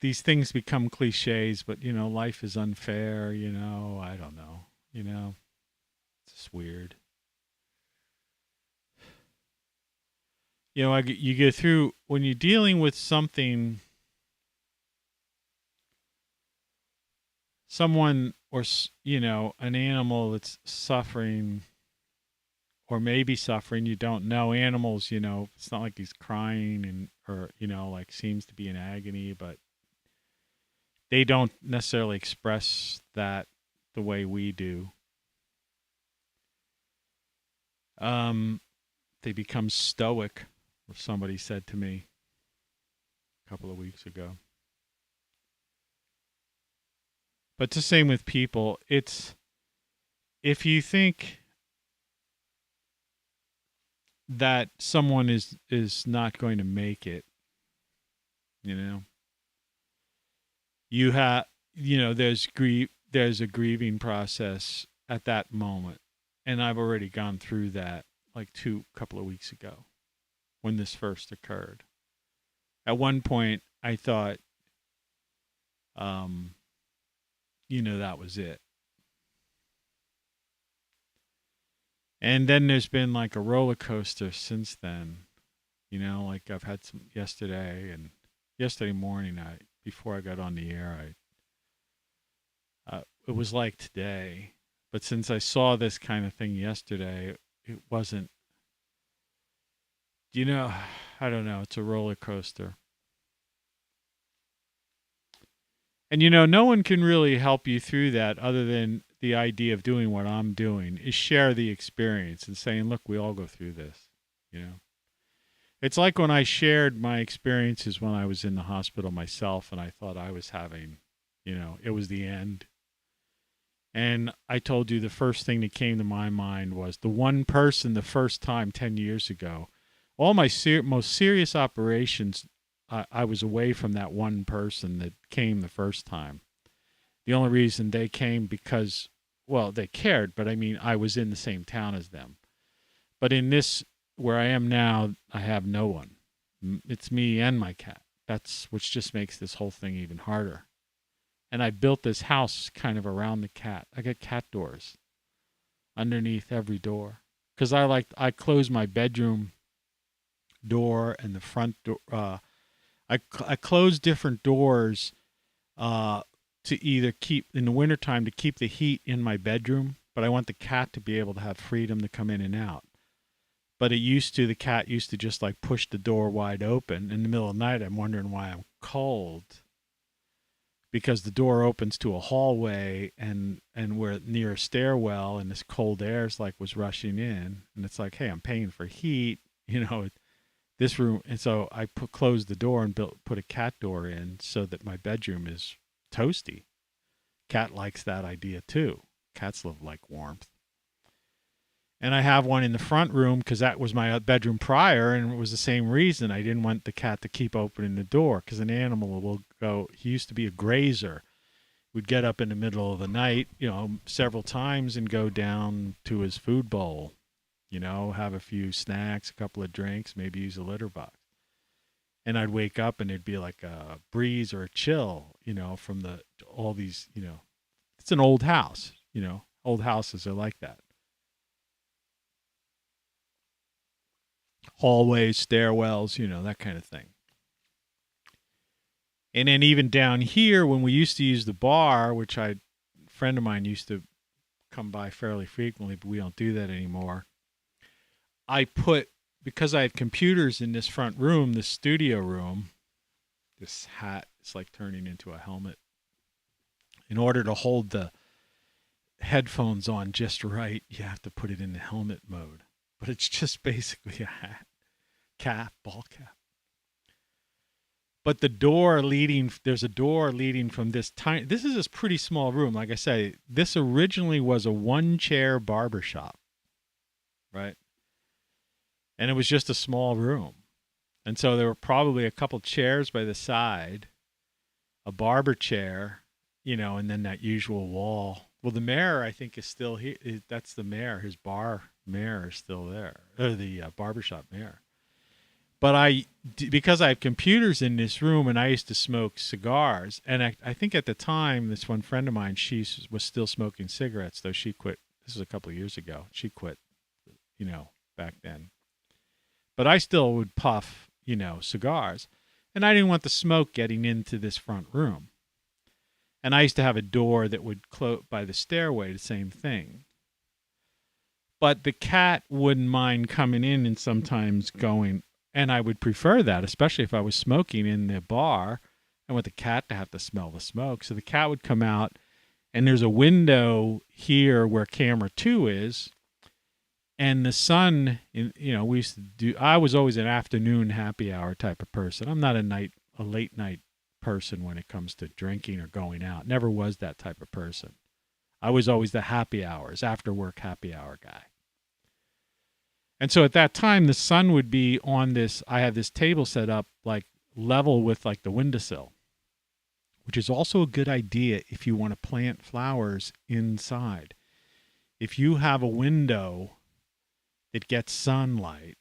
S1: these things become cliches, but, life is unfair, I don't know, it's just weird. You go through, when you're dealing with someone or, an animal that's suffering or maybe suffering, you don't know. Animals, it's not like he's crying or like seems to be in agony, but they don't necessarily express that the way we do. They become stoic, somebody said to me a couple of weeks ago. But the same with people. It's, if you think that someone is not going to make it, you have, there's a grieving process at that moment. And I've already gone through that like couple of weeks ago when this first occurred. At one point I thought, that was it. And then there's been like a roller coaster since then. Like I've had some yesterday morning, before I got on the air, it was like today. But since I saw this kind of thing yesterday, it wasn't, I don't know, it's a roller coaster. And no one can really help you through that other than the idea of doing what I'm doing, is share the experience and saying, look, we all go through this, It's like when I shared my experiences when I was in the hospital myself and I thought I was having, it was the end. And I told you the first thing that came to my mind was the one person the first time 10 years ago, all my most serious operations, I was away from that one person that came the first time. The only reason they came because, well, they cared, but I mean, I was in the same town as them. But in this, where I am now, I have no one. It's me and my cat. Which just makes this whole thing even harder. And I built this house kind of around the cat. I got cat doors underneath every door. Because I close my bedroom door and the front door. I close different doors to either keep, in the wintertime, to keep the heat in my bedroom, but I want the cat to be able to have freedom to come in and out. But the cat used to just like push the door wide open. In the middle of the night, I'm wondering why I'm cold. Because the door opens to a hallway and we're near a stairwell and this cold air was rushing in. And it's like, hey, I'm paying for heat, this room. And so I closed the door and put a cat door in so that my bedroom is toasty. Cat likes that idea too. Cats like warmth. And I have one in the front room because that was my bedroom prior, and it was the same reason. I didn't want the cat to keep opening the door because an animal will go. He used to be a grazer. Would get up in the middle of the night, several times and go down to his food bowl, have a few snacks, a couple of drinks, maybe use a litter box. And I'd wake up and it'd be like a breeze or a chill, from all these, it's an old house, old houses are like that. hallways, stairwells, that kind of thing. And then even down here, when we used to use the bar, which a friend of mine used to come by fairly frequently, but we don't do that anymore. Because I have computers in this front room, this studio room, this hat is like turning into a helmet. In order to hold the headphones on just right, you have to put it in the helmet mode. But it's just basically a hat, ball cap. But there's a door leading from this is a pretty small room. Like I say, this originally was a 1-chair barber shop, right? And it was just a small room. And so there were probably a couple chairs by the side, a barber chair, and then that usual wall. Well, the mayor, I think, is still here. That's the mayor. His bar mayor is still there, or the barbershop mayor. But because I have computers in this room and I used to smoke cigars, and I think at the time, this one friend of mine, she was still smoking cigarettes, though she quit. This is a couple of years ago. She quit, back then. But I still would puff, cigars. And I didn't want the smoke getting into this front room. And I used to have a door that would close by the stairway, the same thing. But the cat wouldn't mind coming in and sometimes going. And I would prefer that, especially if I was smoking in the bar. I want the cat to have to smell the smoke. So the cat would come out, and there's a window here where camera 2 is. And the sun, we used to I was always an afternoon happy hour type of person. I'm not a late night person when it comes to drinking or going out. Never was that type of person. I was always the happy hours, after work happy hour guy. And so at that time, the sun would be on this. I have this table set up like level with like the windowsill, which is also a good idea if you want to plant flowers inside. If you have a window that gets sunlight,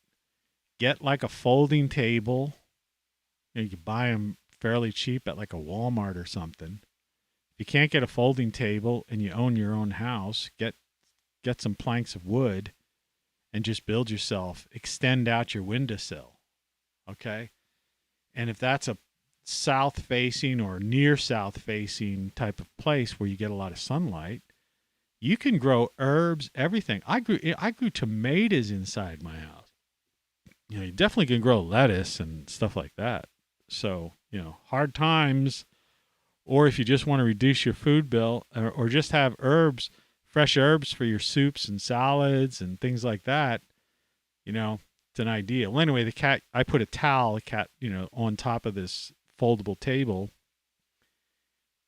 S1: get like a folding table. You can buy them fairly cheap at like a Walmart or something. If you can't get a folding table and you own your own house, get some planks of wood and just extend out your windowsill, okay? And if that's a south-facing or near south-facing type of place where you get a lot of sunlight, you can grow herbs, everything. I grew tomatoes inside my house. You definitely can grow lettuce and stuff like that. So, hard times, or if you just want to reduce your food bill or just have herbs, fresh herbs for your soups and salads and things like that, it's an idea. Well, anyway, the cat, I put a cat, on top of this foldable table.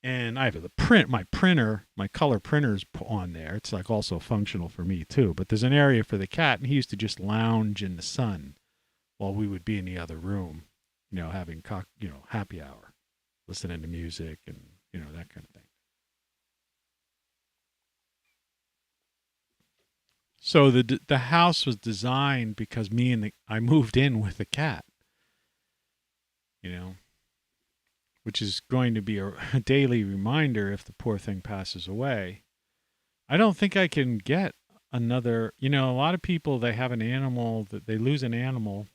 S1: And I have my color printer's on there. It's like also functional for me too. But there's an area for the cat, and he used to just lounge in the sun while we would be in the other room, having happy hour, listening to music and that kind of thing. So the house was designed because I moved in with the cat, which is going to be a daily reminder if the poor thing passes away. I don't think I can get another, a lot of people, they have an animal, that they lose an animal,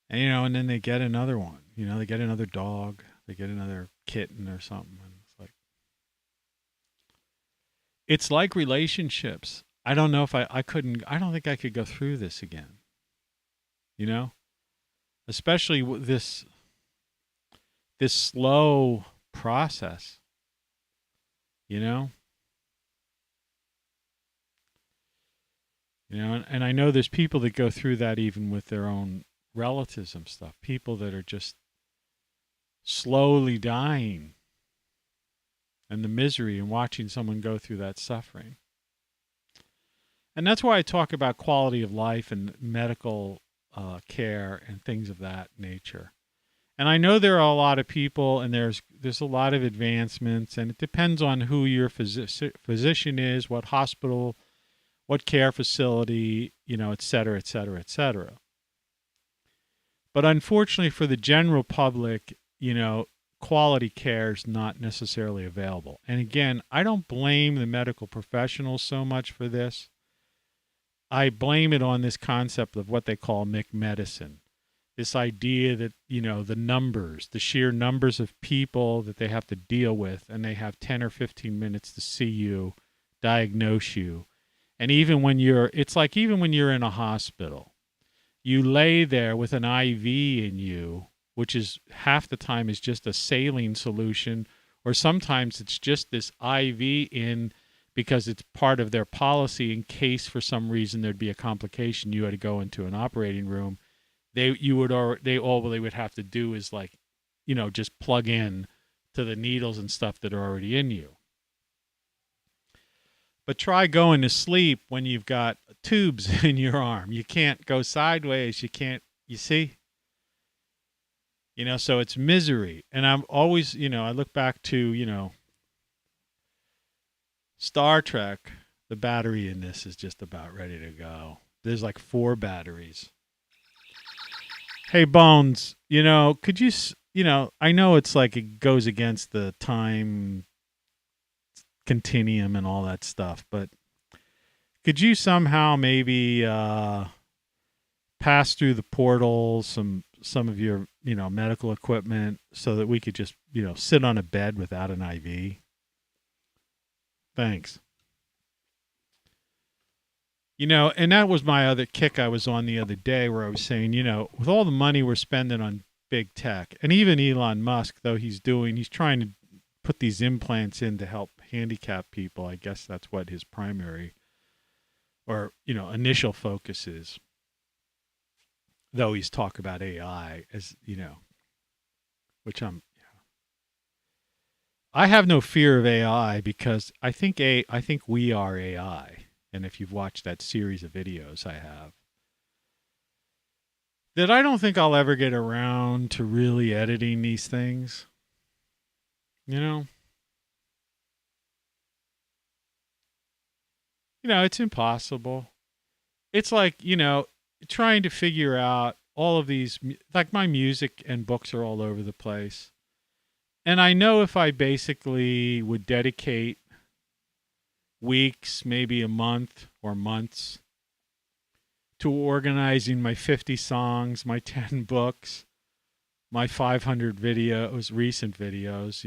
S1: and then they get another one, they get another dog, they get another kitten or something. And it's like relationships. I don't know if I don't think I could go through this again, especially with this slow process, and I know there's people that go through that even with their own relatives and stuff, people that are just slowly dying, and the misery and watching someone go through that suffering. And that's why I talk about quality of life and medical care and things of that nature. And I know there are a lot of people, and there's a lot of advancements, and it depends on who your physician is, what hospital, what care facility, et cetera, et cetera, et cetera. But unfortunately for the general public, quality care is not necessarily available. And again, I don't blame the medical professionals so much for this. I blame it on this concept of what they call McMedicine. This idea that, the numbers, the sheer numbers of people that they have to deal with, and they have 10 or 15 minutes to see you, diagnose you. And even when you're in a hospital, you lay there with an IV in you, which is half the time is just a saline solution, or sometimes it's just this IV in because it's part of their policy in case for some reason there'd be a complication, you had to go into an operating room. All they would have to do is just plug in to the needles and stuff that are already in you. But try going to sleep when you've got tubes in your arm. You can't go sideways. You see? So it's misery. And I'm always, I look back to, Star Trek. The battery in this is just about ready to go. There's 4 batteries. Hey, Bones, could you, I know it's it goes against the time continuum and all that stuff, but could you somehow maybe pass through the portal some of your, medical equipment so that we could just, sit on a bed without an IV? Thanks. And that was my other kick I was on the other day where I was saying, with all the money we're spending on big tech, and even Elon Musk, though he's trying to put these implants in to help handicapped people. I guess that's what his primary or, initial focus is. Though he's talk about AI as, which I have no fear of AI because I think we are AI. And if you've watched that series of videos I have, that I don't think I'll ever get around to really editing these things. It's impossible. It's trying to figure out all of these, my music and books are all over the place. And I know if I basically would dedicate weeks, maybe a month or months to organizing my 50 songs, my 10 books, my 500 videos, recent videos,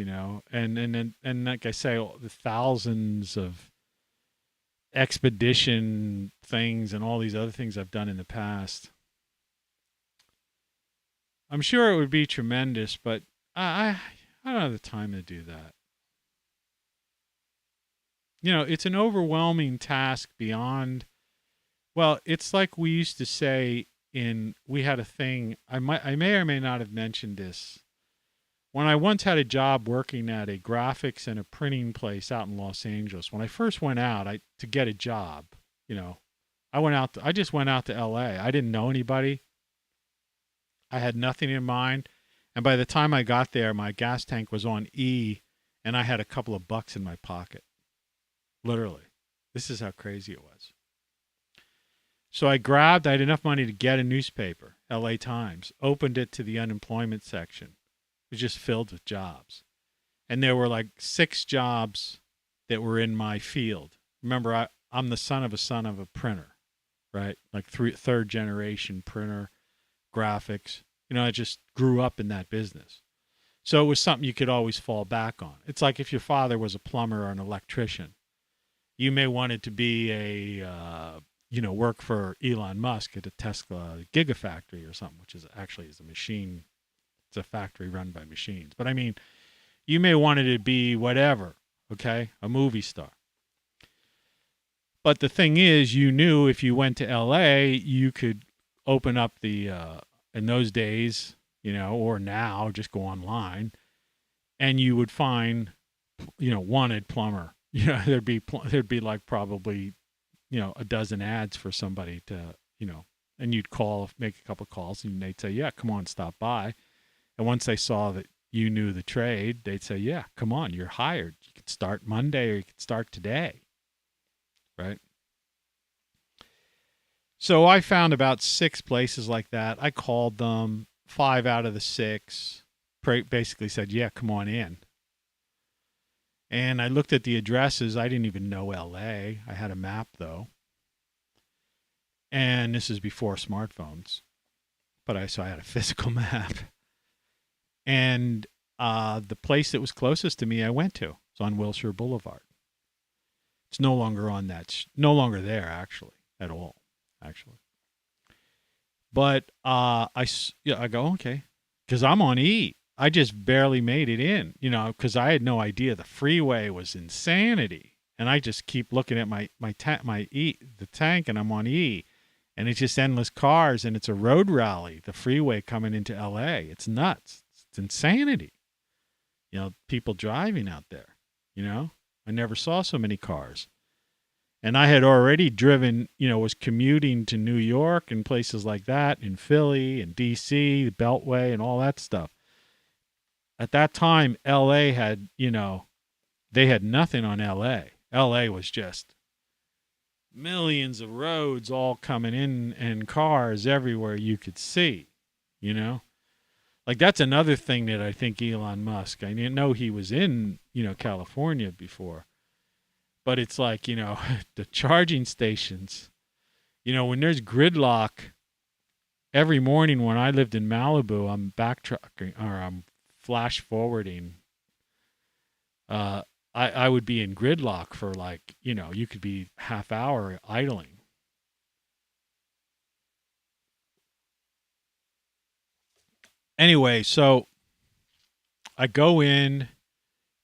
S1: and like I say, the thousands of expedition things and all these other things I've done in the past. I'm sure it would be tremendous, but I don't have the time to do that. It's an overwhelming task beyond, well, it's like we used to say we had a thing, I may or may not have mentioned this. When I once had a job working at a graphics and a printing place out in Los Angeles, when I first went out to get a job, I just went out to LA. I didn't know anybody. I had nothing in mind. And by the time I got there, my gas tank was on E and I had a couple of bucks in my pocket. Literally. This is how crazy it was. So I had enough money to get a newspaper, LA Times, opened it to the unemployment section. It was just filled with jobs. And there were 6 jobs that were in my field. Remember, I'm the son of a printer, right? Third generation printer, graphics. I just grew up in that business. So it was something you could always fall back on. It's like if your father was a plumber or an electrician. You may want it to be work for Elon Musk at a Tesla gigafactory or something, which is a machine. It's a factory run by machines. But I mean, you may want it to be whatever, okay? A movie star. But the thing is, you knew if you went to LA, you could open up in those days, or now, just go online, and you would find, wanted plumber. There'd be probably, a dozen ads for somebody to, and you'd call, make a couple of calls, and they'd say, yeah, come on, stop by. And once they saw that you knew the trade, they'd say, yeah, come on, you're hired. You could start Monday or you could start today. Right? So I found about 6 places like that. I called them. 5 out of the 6 basically said, yeah, come on in. And I looked at the addresses. I didn't even know LA. I had a map, though. And this is before smartphones. But I had a physical map. And the place that was closest to me I went to. It's on Wilshire Boulevard. It's no longer on that, no longer there, actually, at all, actually. But I go, okay, because I'm on E. I just barely made it in, because I had no idea the freeway was insanity. And I just keep looking at the tank, and I'm on E. And it's just endless cars, and it's a road rally, the freeway coming into L.A. It's nuts. It's insanity. People driving out there, I never saw so many cars. And I had already driven, was commuting to New York and places like that, in Philly and D.C., the Beltway and all that stuff. At that time, L.A. had, they had nothing on L.A. L.A. was just millions of roads all coming in and cars everywhere you could see, Like, that's another thing that I think Elon Musk, I didn't know he was in, California before. But it's like, the charging stations, when there's gridlock, every morning when I lived in Malibu, I'm backtracking or I'm flash forwarding. I would be in gridlock for like, you could be half hour idling. Anyway, so I go in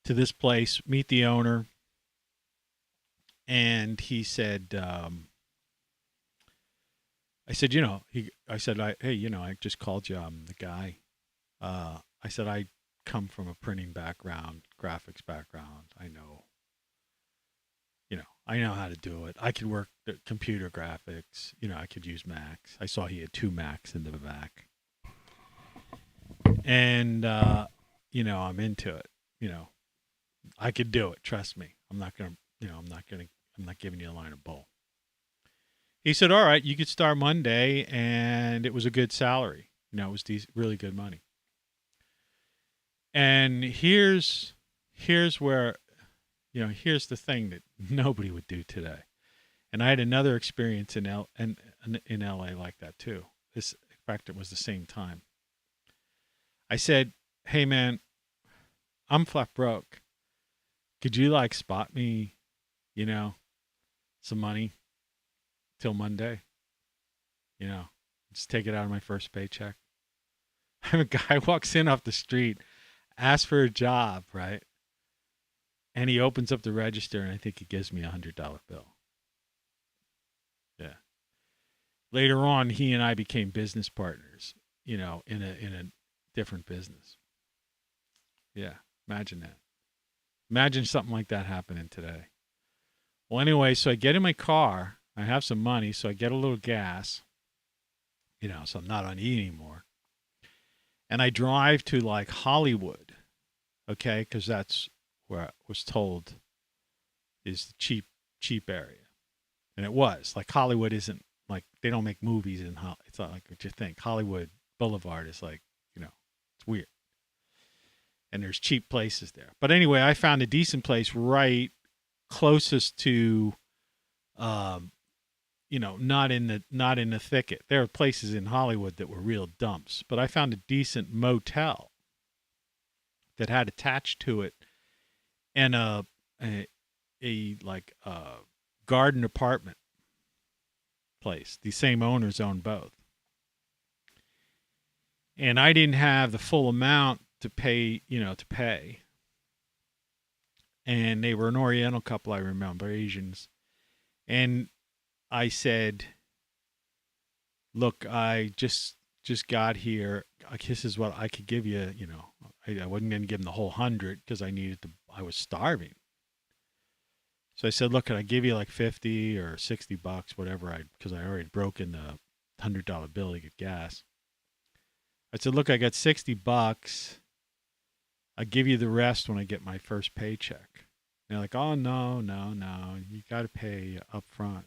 S1: to this place, meet the owner, and he said, I said, I just called you. I'm the guy. I said, I come from a printing background, graphics background. I know how to do it. I could work the computer graphics. I could use Macs. I saw he had 2 Macs in the back. And, I'm into it. I could do it. Trust me. I'm not giving you a line of bull. He said, all right, you could start Monday. And it was a good salary. It was really good money. And here's where, here's the thing that nobody would do today. And I had another experience in LA like that too. In fact, it was the same time. I said, hey man, I'm flat broke. Could you spot me, some money till Monday? Just take it out of my first paycheck. A guy walks in off the street, asks for a job, right? And he opens up the register, and I think he gives me $100 bill. Yeah. Later on, he and I became business partners, in a different business. Yeah, imagine that. Imagine something like that happening today. Well, anyway, so I get in my car. I have some money, so I get a little gas, so I'm not on E anymore. And I drive to Hollywood, okay, because that's where I was told is the cheap area. And it was. Hollywood isn't, they don't make movies in Hollywood. It's not like what you think. Hollywood Boulevard is it's weird. And there's cheap places there. But anyway, I found a decent place right closest to, not in the thicket. There are places in Hollywood that were real dumps, but I found a decent motel that had attached to it and a garden apartment place. The same owners own both. And I didn't have the full amount to pay. And they were an Oriental couple, I remember, Asians. And I said, look, I just got here. This is what I could give you. I wasn't going to give them the whole 100 because I was starving. So I said, look, could I give you 50 or $60, whatever, because I already broken the $100 bill to get gas. I said, look, I got $60. I'll give you the rest when I get my first paycheck. And they're like, oh, no. You got to pay up front.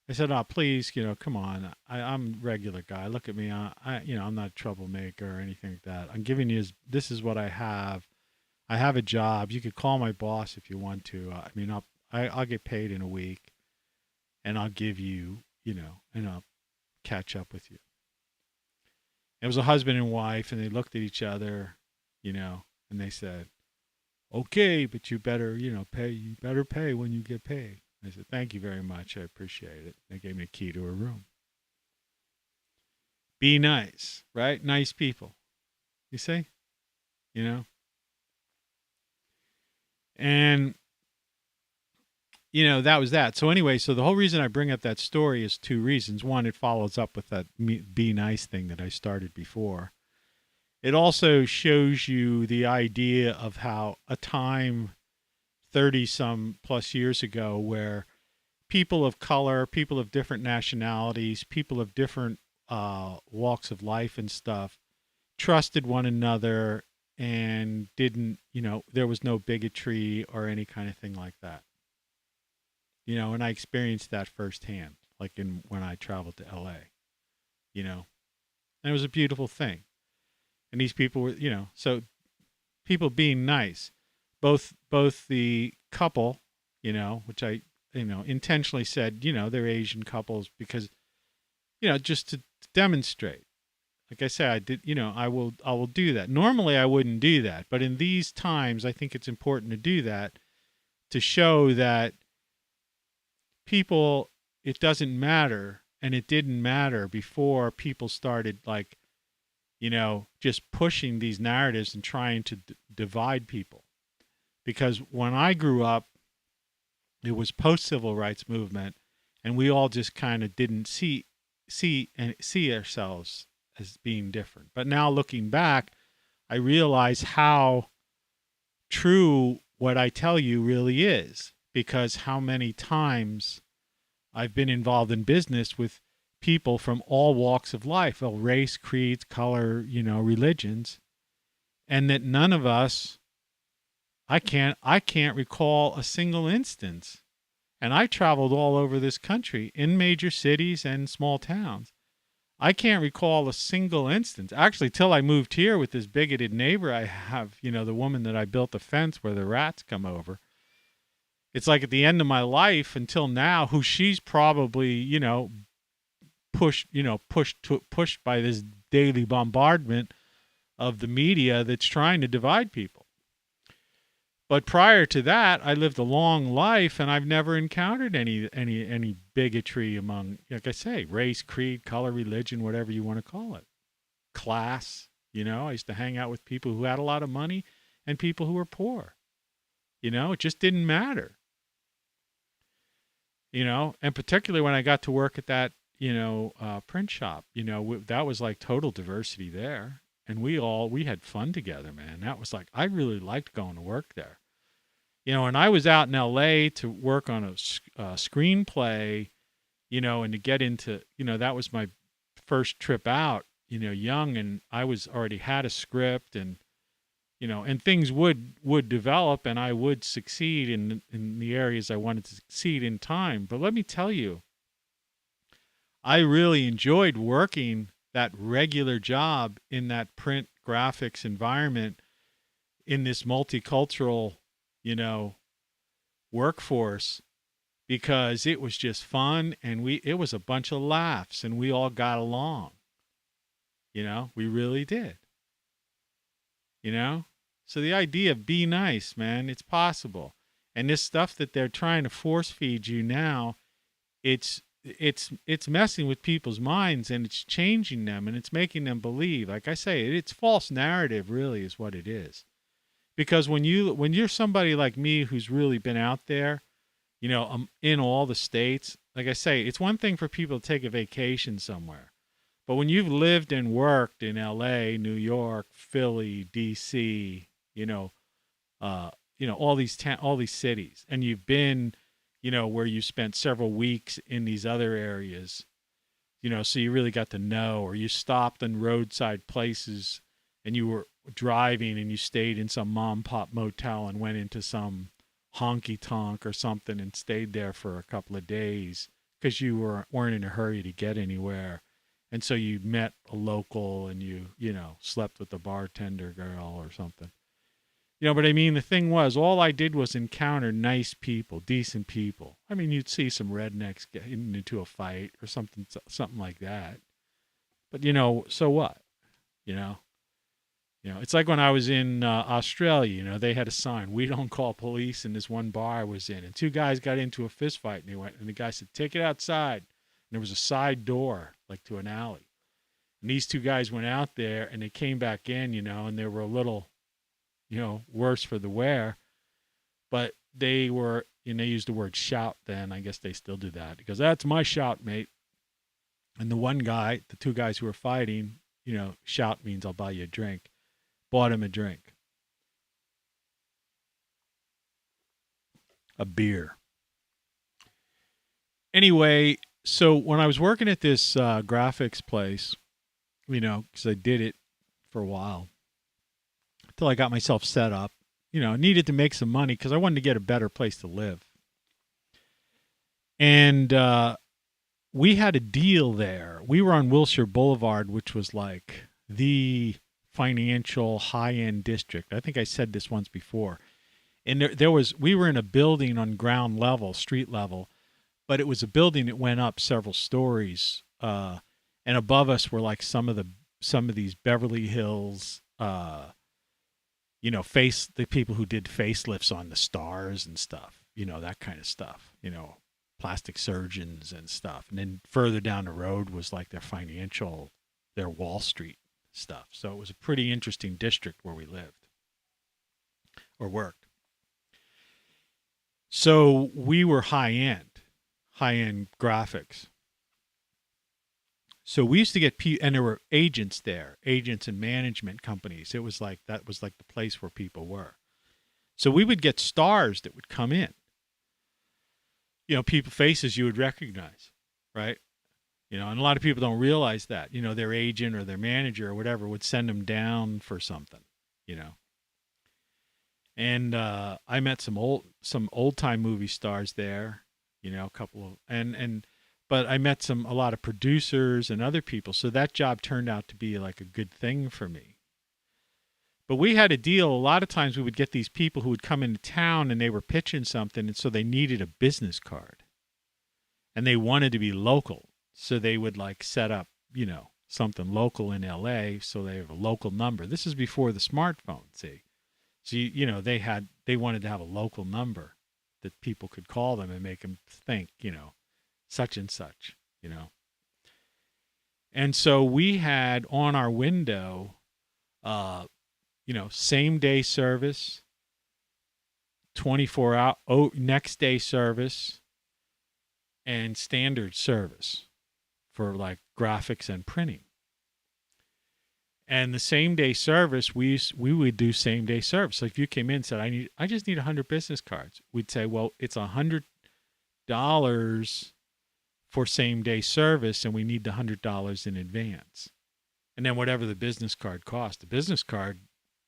S1: I said, oh, please, come on. I'm a regular guy. Look at me. I'm not a troublemaker or anything like that. I'm giving you, this is what I have. I have a job. You could call my boss if you want to. I'll get paid in a week, and I'll give you, and I'll catch up with you. It was a husband and wife, and they looked at each other, and they said, okay, but you better, pay. You better pay when you get paid. I said, thank you very much. I appreciate it. They gave me a key to a room. Be nice, right? Nice people. You see? And, that was that. So anyway, so the whole reason I bring up that story is two reasons. One, it follows up with that be nice thing that I started before. It also shows you the idea of how a time 30 some plus years ago where people of color, people of different nationalities, people of different walks of life and stuff trusted one another and didn't, there was no bigotry or any kind of thing like that. And I experienced that firsthand, like when I traveled to LA, and it was a beautiful thing. And these people were, so people being nice, both the couple, which I, intentionally said, they're Asian couples because, just to demonstrate. Like I said, I did, I will do that. Normally I wouldn't do that, but in these times, I think it's important to do that to show that people, it doesn't matter. And it didn't matter before people started just pushing these narratives and trying to divide people. Because when I grew up, it was post-civil rights movement, and we all just kind of didn't see ourselves as being different. But now looking back, I realize how true what I tell you really is, because how many times I've been involved in business with people from all walks of life, race, creeds, color, religions, and that none of us, I can't recall a single instance. And I traveled all over this country in major cities and small towns. I can't recall a single instance. Actually, till I moved here with this bigoted neighbor I have, the woman that I built a fence where the rats come over. It's like at the end of my life until now, who she's probably, pushed by this daily bombardment of the media that's trying to divide people. But prior to that, I lived a long life, and I've never encountered any bigotry among, like I say, race, creed, color, religion, whatever you want to call it. Class, I used to hang out with people who had a lot of money and people who were poor. It just didn't matter. And particularly when I got to work at that, print shop, that was like total diversity there. And we had fun together, man. That was like, I really liked going to work there. And I was out in LA to work on a screenplay, and to get into, that was my first trip out, young, and I was already had a script, and, and things would develop, and I would succeed in the areas I wanted to succeed in time. But let me tell you, I really enjoyed working that regular job in that print graphics environment in this multicultural, workforce, because it was just fun, and it was a bunch of laughs, and we all got along. We really did. So the idea of be nice, man, it's possible. And this stuff that they're trying to force feed you now, it's messing with people's minds, and it's changing them, and it's making them believe. Like I say, it's false narrative, really, is what it is. Because when you're somebody like me who's really been out there, in all the states, like I say, it's one thing for people to take a vacation somewhere. But when you've lived and worked in LA, New York, Philly, DC, all these cities, and you've been, where you spent several weeks in these other areas, so you really got to know, or you stopped in roadside places and you were driving and you stayed in some mom pop motel and went into some honky tonk or something and stayed there for a couple of days because you weren't in a hurry to get anywhere. And so you met a local and you slept with the bartender girl or something. But I mean, the thing was, all I did was encounter nice people, decent people. I mean, you'd see some rednecks getting into a fight or something like that. But, so what? You know? It's like when I was in Australia, they had a sign, "We don't call police," in this one bar I was in. And two guys got into a fist fight, and the guy said, "Take it outside." And there was a side door, like to an alley. And these two guys went out there, and they came back in, and they were a little, worse for the wear. But they were, and they used the word shout then. I guess they still do that. He goes, "That's my shout, mate." And the one guy, the two guys who were fighting, shout means I'll buy you a drink. Bought him a drink. A beer. Anyway, so when I was working at this graphics place, because I did it for a while, until I got myself set up, I needed to make some money because I wanted to get a better place to live. And we had a deal there. We were on Wilshire Boulevard, which was like the financial high-end district. I think I said this once before. And we were in a building on ground level, street level, but it was a building that went up several stories. And above us were like some of these Beverly Hills, the people who did facelifts on the stars and stuff, that kind of stuff, plastic surgeons and stuff. And then further down the road was like their Wall Street stuff. So it was a pretty interesting district where we lived or worked. So we were high-end graphics. So we used to get and there were agents there, agents and management companies. That was like the place where people were. So we would get stars that would come in. People faces you would recognize, right? And a lot of people don't realize that, their agent or their manager or whatever would send them down for something, And I met some old time movie stars there, a couple of, but I met a lot of producers and other people. So that job turned out to be like a good thing for me. But we had a deal. A lot of times we would get these people who would come into town and they were pitching something. And so they needed a business card and they wanted to be local. So they would like set up, something local in LA. So they have a local number. This is before the smartphone, see? So, they wanted to have a local number that people could call them and make them think, such and such, And so we had on our window, same day service, 24-hour, next day service, and standard service for like graphics and printing. And the same day service, we would do same day service. So if you came in and said, I just need 100 business cards, we'd say, well, it's $100 for same day service, and we need the $100 in advance. And then whatever the business card cost, the business card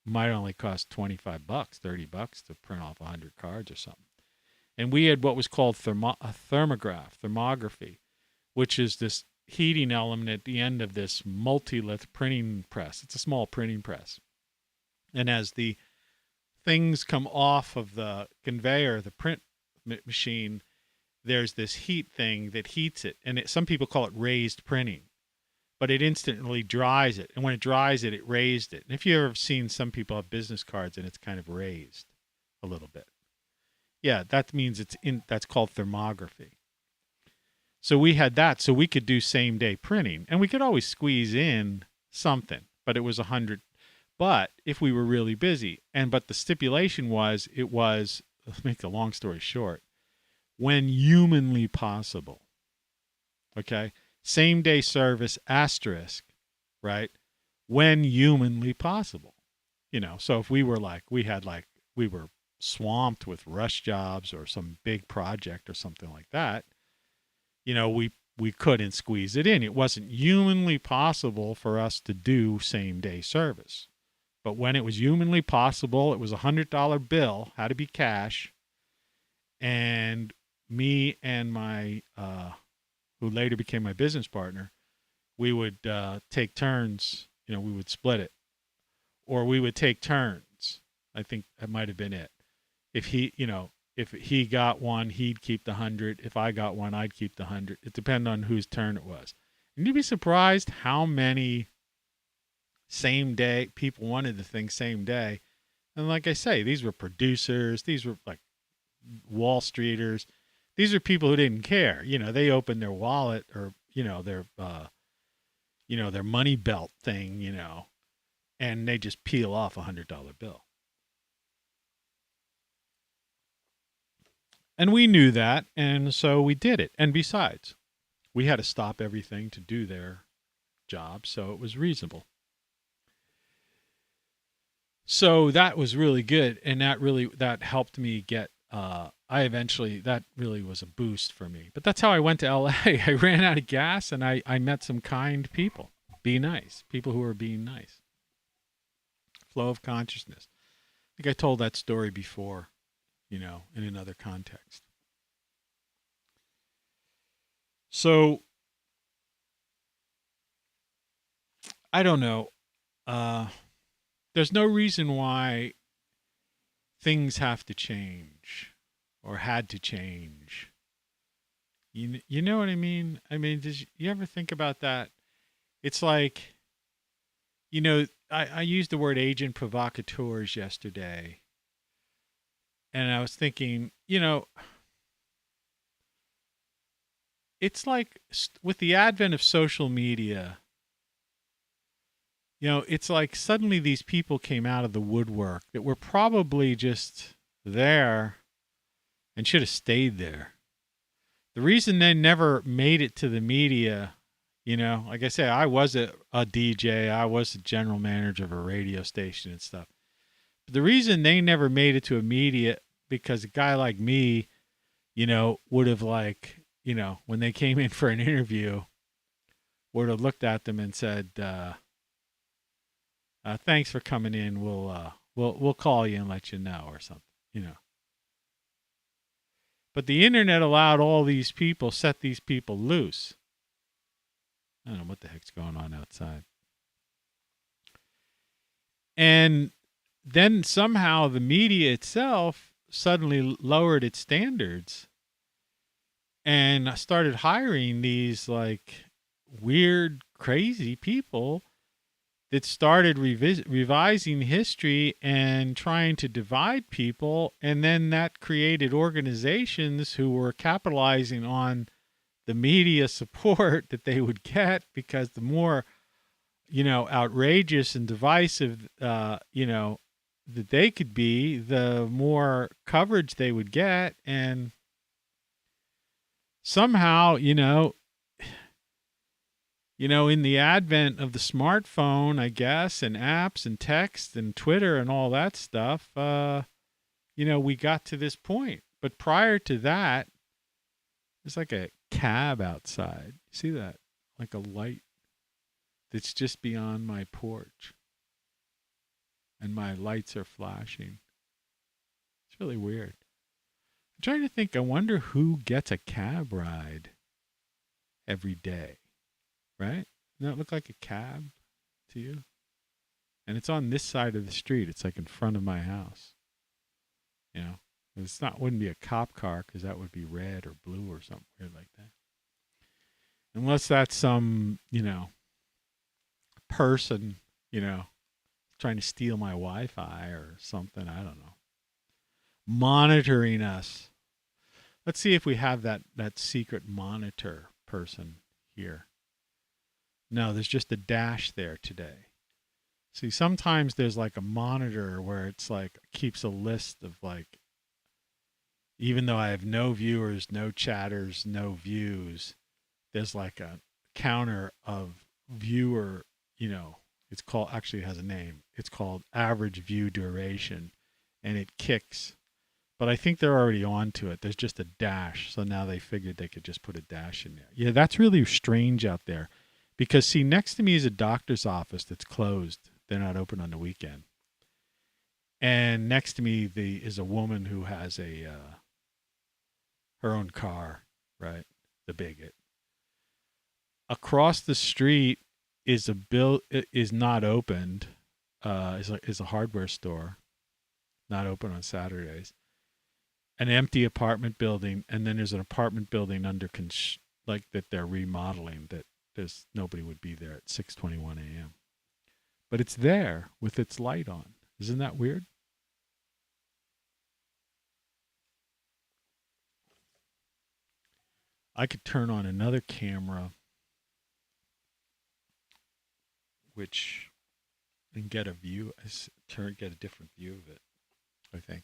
S1: might only cost $25, $30 to print off 100 cards or something. And we had what was called thermography, which is this heating element at the end of this multi-lith printing press. It's a small printing press. And as the things come off of the conveyor, the print machine, there's this heat thing that heats it. And some people call it raised printing. But it instantly dries it. And when it dries it, it raised it. And if you've ever seen some people have business cards and it's kind of raised a little bit. Yeah, that means that's called thermography. So we had that, so we could do same day printing, and we could always squeeze in something, but it was 100. But if we were really busy, but the stipulation was, let's make a long story short, when humanly possible. Okay, same day service asterisk, right? When humanly possible, So if we were we were swamped with rush jobs or some big project or something like that. We couldn't squeeze it in. It wasn't humanly possible for us to do same day service. But when it was humanly possible, it was a $100 bill, had to be cash. And me and my, who later became my business partner, we would take turns, we would split it. Or we would take turns. I think that might have been it. If he got one, he'd keep the 100. If I got one, I'd keep the 100. It depended on whose turn it was. And you'd be surprised how many same day people wanted the thing same day. And like I say, these were producers. These were like Wall Streeters. These are people who didn't care. They opened their wallet or, their money belt thing, and they just peel off $100 bill. And we knew that, and so we did it. And besides, we had to stop everything to do their job, so it was reasonable. So that was really good, and that helped me get, that really was a boost for me. But that's how I went to LA. I ran out of gas, and I met some kind people. Be nice. People who are being nice. Flow of consciousness. I think I told that story before, in another context. So, I don't know. There's no reason why things have to change or had to change. You know what I mean? I mean, did you ever think about that? It's like, I used the word agent provocateurs yesterday. And I was thinking, it's like with the advent of social media, it's like suddenly these people came out of the woodwork that were probably just there and should have stayed there. The reason they never made it to the media, like I say, I was a DJ, I was a general manager of a radio station and stuff. But the reason they never made it to a media, because a guy like me, would have when they came in for an interview, would have looked at them and said, thanks for coming in. We'll call you and let you know or something, But the internet allowed all these people, set these people loose. I don't know what the heck's going on outside. And then somehow the media itself suddenly lowered its standards and started hiring these like weird, crazy people that started revising history and trying to divide people. And then that created organizations who were capitalizing on the media support that they would get, because the more, outrageous and divisive, that they could be, the more coverage they would get. And somehow, in the advent of the smartphone, I guess, and apps and text and Twitter and all that stuff, we got to this point. But prior to that, there's like a cab outside. See that? Like a light that's just beyond my porch. And my lights are flashing. It's really weird. I'm trying to think, I wonder who gets a cab ride every day. Right? Doesn't that look like a cab to you? And it's on this side of the street. It's like in front of my house. Wouldn't be a cop car, because that would be red or blue or something weird like that. Unless that's some, person, trying to steal my Wi-Fi or something. I don't know. Monitoring us. Let's see if we have that secret monitor person here. No, there's just a dash there today. See, sometimes there's like a monitor where it's like keeps a list of like, even though I have no viewers, no chatters, no views, there's like a counter of viewer, it's called, actually it has a name. It's called average view duration, and it kicks. But I think they're already on to it. There's just a dash. So now they figured they could just put a dash in there. Yeah, that's really strange out there. Because, see, next to me is a doctor's office that's closed. They're not open on the weekend. And next to me is a woman who has her own car, right? The bigot. Across the street is not opened. Is a hardware store. not open on Saturdays. An empty apartment building, and then there's an apartment building like that they're remodeling, that there's nobody would be there at 6:21 a.m. But it's there with its light on. Isn't that weird? I could turn on another camera and get a different view of it, I think.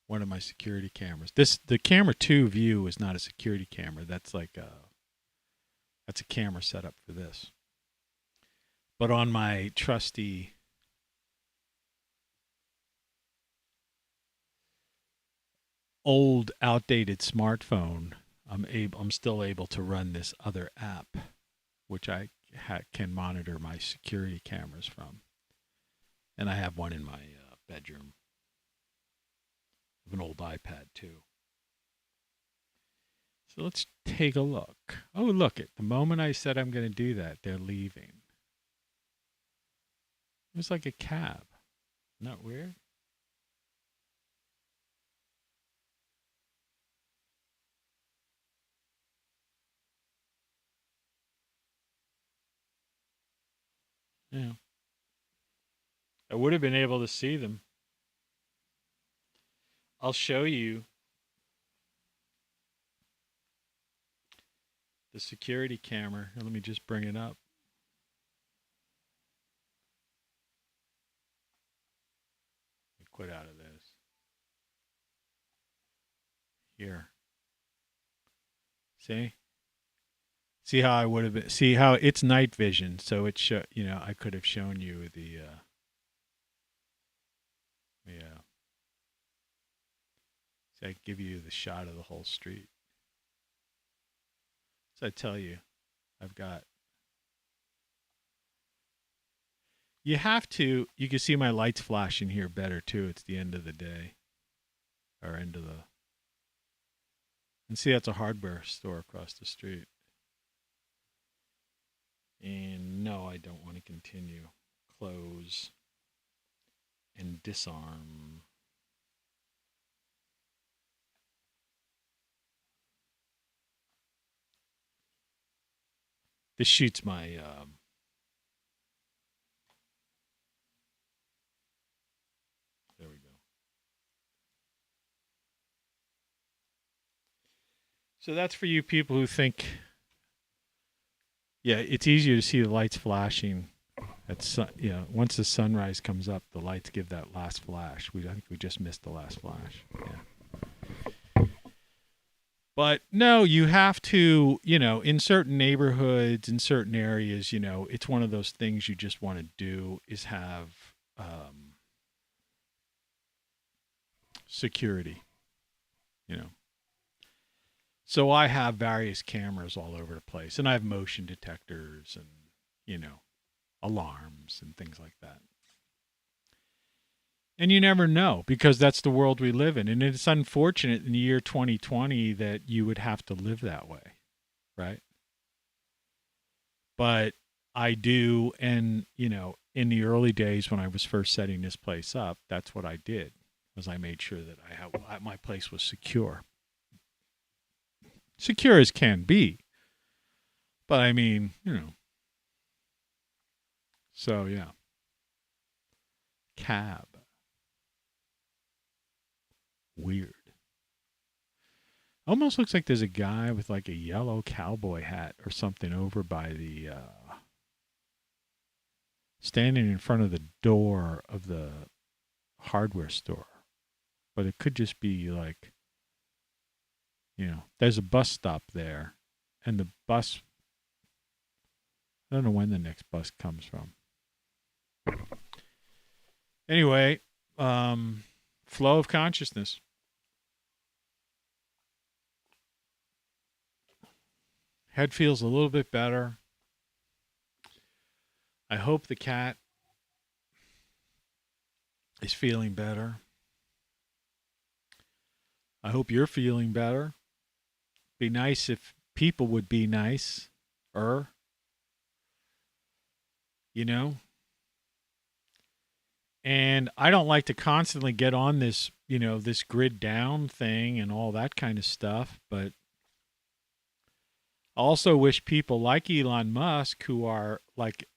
S1: One of my security cameras. The camera 2 view is not a security camera. That's a camera set up for this. But on my trusty old outdated smartphone, I'm still able to run this other app, which I can monitor my security cameras from. And I have one in my bedroom. I have an old iPad too. So let's take a look. Oh, look, at the moment I said I'm going to do that, they're leaving. It was like a cab. Isn't that weird? Yeah. I would have been able to see them. I'll show you the security camera. Let me just bring it up. Let me quit out of this. Here. See how I would have been, see how it's night vision, so it I could have shown you the so I give you the shot of the whole street. So I tell you, you can see my lights flashing here better too. It's the end of the day. And see, that's a hardware store across the street. And no, I don't want to continue. Close and disarm. This shoots my there we go. So that's for you people who think, yeah, it's easier to see the lights flashing at once the sunrise comes up, the lights give that last flash. I think we just missed the last flash. Yeah. But no, you have to, in certain neighborhoods, in certain areas, it's one of those things you just want to do is have security, So I have various cameras all over the place, and I have motion detectors and, alarms and things like that. And you never know, because that's the world we live in. And it's unfortunate in the year 2020 that you would have to live that way, right? But I do, and, in the early days when I was first setting this place up, that's what I did, was I made sure that my place was secure. Secure as can be. But I mean, So, yeah. Cab. Weird. Almost looks like there's a guy with like a yellow cowboy hat or something over by the standing in front of the door of the hardware store. But it could just be like, there's a bus stop there, and the bus, I don't know when the next bus comes from. Anyway, flow of consciousness. Head feels a little bit better. I hope the cat is feeling better. I hope you're feeling better. Be nice if people would be nice. And I don't like to constantly get on this, this grid down thing and all that kind of stuff. But I also wish people like Elon Musk, who are like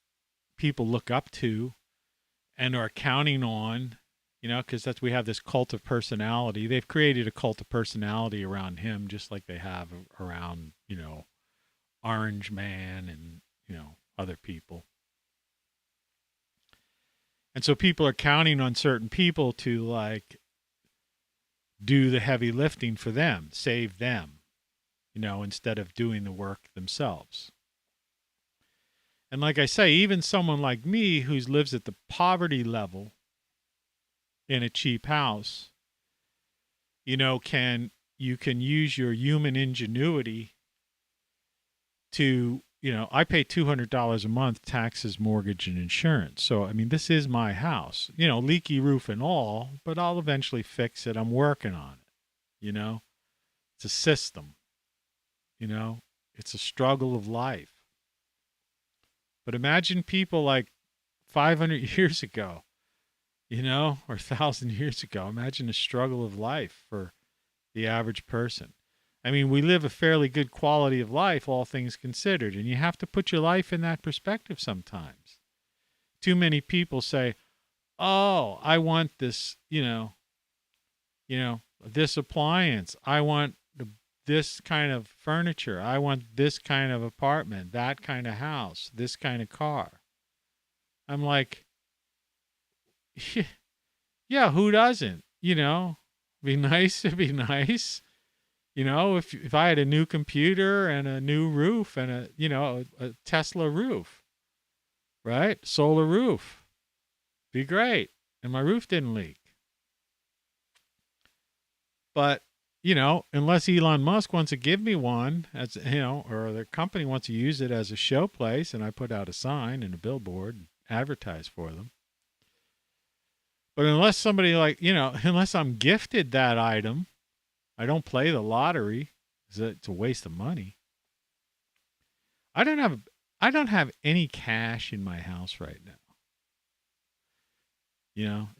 S1: people look up to and are counting on, because we have this cult of personality. They've created a cult of personality around him, just like they have around, Orange Man and, other people. And so people are counting on certain people to like do the heavy lifting for them, save them, instead of doing the work themselves. And like I say, even someone like me who lives at the poverty level in a cheap house, you can use your human ingenuity to, I pay $200 a month, taxes, mortgage, and insurance. So, I mean, this is my house, leaky roof and all, but I'll eventually fix it. I'm working on it, It's a system, it's a struggle of life. But imagine people like 500 years ago, or 1,000 years ago. Imagine the struggle of life for the average person. I mean, we live a fairly good quality of life, all things considered, and you have to put your life in that perspective sometimes. Too many people say, oh, I want this, this appliance. I want this kind of furniture. I want this kind of apartment, that kind of house, this kind of car. I'm like, yeah, who doesn't? Be nice to be nice. If I had a new computer and a new roof and a Tesla roof, right? Solar roof, be great. And my roof didn't leak. But, unless Elon Musk wants to give me one, as or the company wants to use it as a showplace, and I put out a sign and a billboard and advertise for them. But unless somebody unless I'm gifted that item, I don't play the lottery. It's a waste of money. I don't have any cash in my house right now.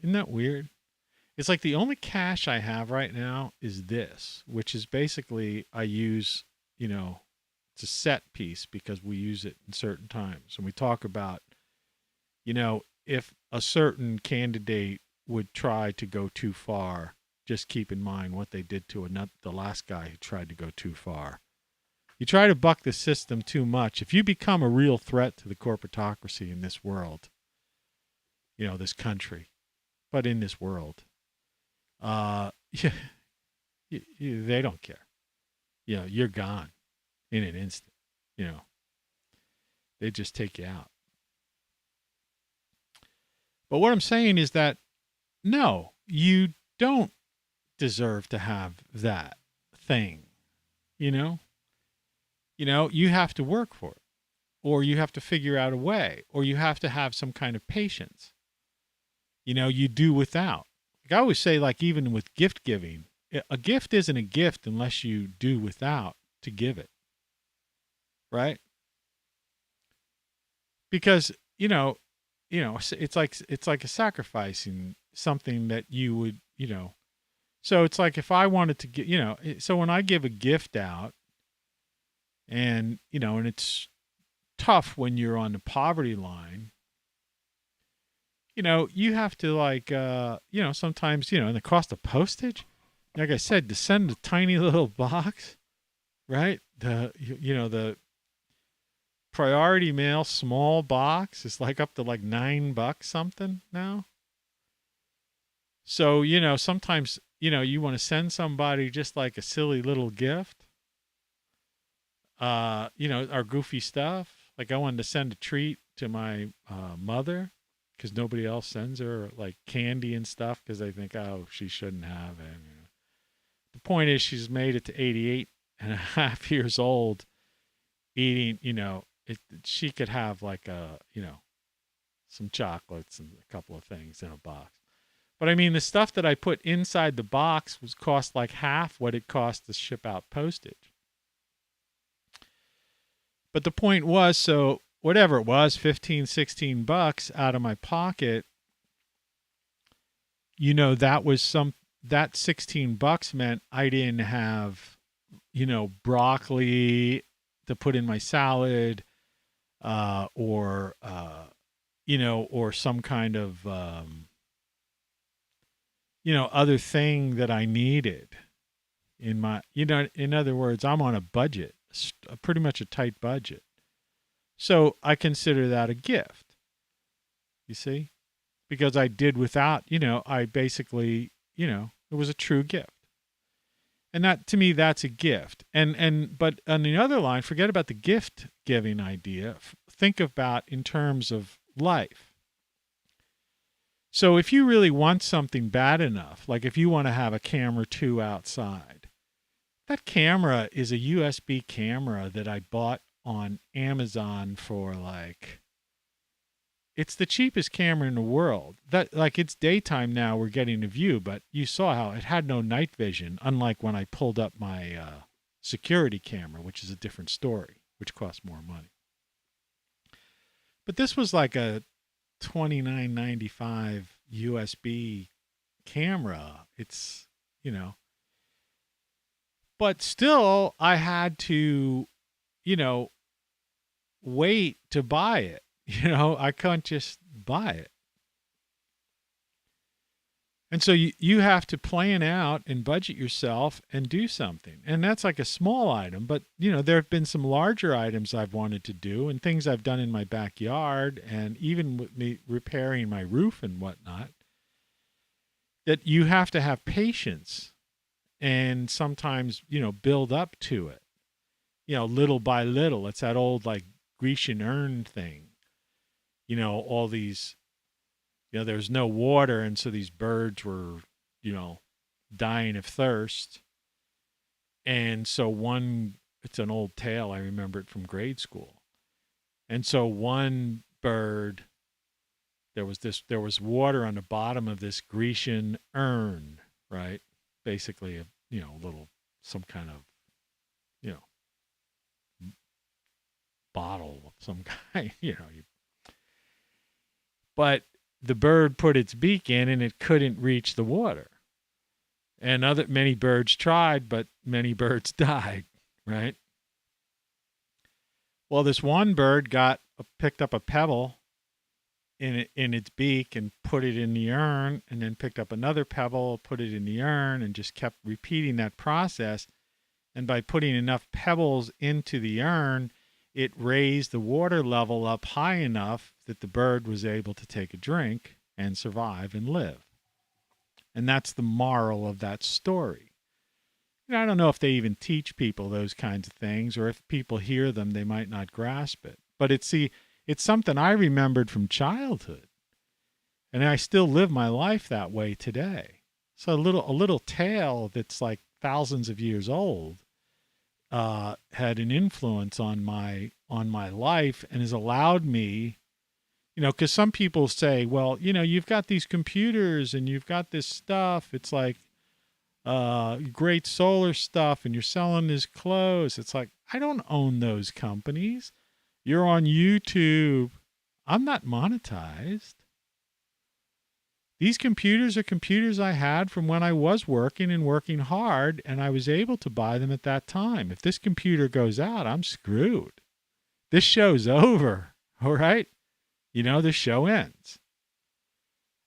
S1: Isn't that weird? It's like the only cash I have right now is this, which is basically I use, it's a set piece because we use it in certain times. And we talk about, if a certain candidate would try to go too far, just keep in mind what they did to the last guy who tried to go too far. You try to buck the system too much. If you become a real threat to the corporatocracy in this world, this country, but in this world, they don't care. You're gone in an instant. They just take you out. But what I'm saying is that, no, you don't deserve to have that thing. You have to work for it, or you have to figure out a way, or you have to have some kind of patience. You do without. Like I always say, like even with gift giving, a gift isn't a gift unless you do without to give it. Right? Because, it's like a sacrificing something that you would, so it's like if I wanted to get, so when I give a gift out and, and it's tough when you're on the poverty line, you have to like, sometimes, and the cost of postage, like I said, to send a tiny little box, right? The priority mail small box is like up to like $9 something now. So, sometimes, you want to send somebody just like a silly little gift, our goofy stuff. Like I wanted to send a treat to my mother because nobody else sends her like candy and stuff because they think, oh, she shouldn't have it. The point is she's made it to 88 and a half years old eating, she could have like some chocolates and a couple of things in a box. But I mean, the stuff that I put inside the box cost like half what it cost to ship out postage. But the point was, so whatever it was, $15, $16 out of my pocket, that $16 meant I didn't have, broccoli to put in my salad, or some kind of, other thing that I needed in my, in other words, I'm on a budget, pretty much a tight budget. So I consider that a gift, you see, because I did without, I basically, it was a true gift. And that, to me, that's a gift. But on the other line, forget about the gift giving idea. Think about in terms of life. So if you really want something bad enough, like if you want to have a camera 2 outside, that camera is a USB camera that I bought on Amazon for it's the cheapest camera in the world. It's daytime now, we're getting a view, but you saw how it had no night vision, unlike when I pulled up my security camera, which is a different story, which costs more money. But this was like a $29.95 USB camera. It's, but still I had to, wait to buy it. I couldn't just buy it. And so you have to plan out and budget yourself and do something. And that's like a small item, but there have been some larger items I've wanted to do and things I've done in my backyard, and even with me repairing my roof and whatnot, that you have to have patience and sometimes, build up to it, little by little. It's that old Grecian urn thing. All these, there's no water. And so these birds were, dying of thirst. And so it's an old tale. I remember it from grade school. And so one bird, there was water on the bottom of this Grecian urn, right? Basically some kind of, bottle of some kind, but the bird put its beak in and it couldn't reach the water. And many birds tried, but many birds died, right? Well, this one bird picked up a pebble in its beak and put it in the urn, and then picked up another pebble, put it in the urn, and just kept repeating that process. And by putting enough pebbles into the urn, it raised the water level up high enough that the bird was able to take a drink and survive and live. And that's the moral of that story. I don't know if they even teach people those kinds of things, or if people hear them, they might not grasp it. But it's something I remembered from childhood. And I still live my life that way today. So a little tale that's like thousands of years old had an influence on my life, and has allowed me, because some people say, well, you've got these computers and you've got this stuff. It's like great solar stuff, and you're selling this clothes. It's like, I don't own those companies. You're on YouTube. I'm not monetized. These computers are computers I had from when I was working and working hard, and I was able to buy them at that time. If this computer goes out, I'm screwed. This show's over, all right? The show ends.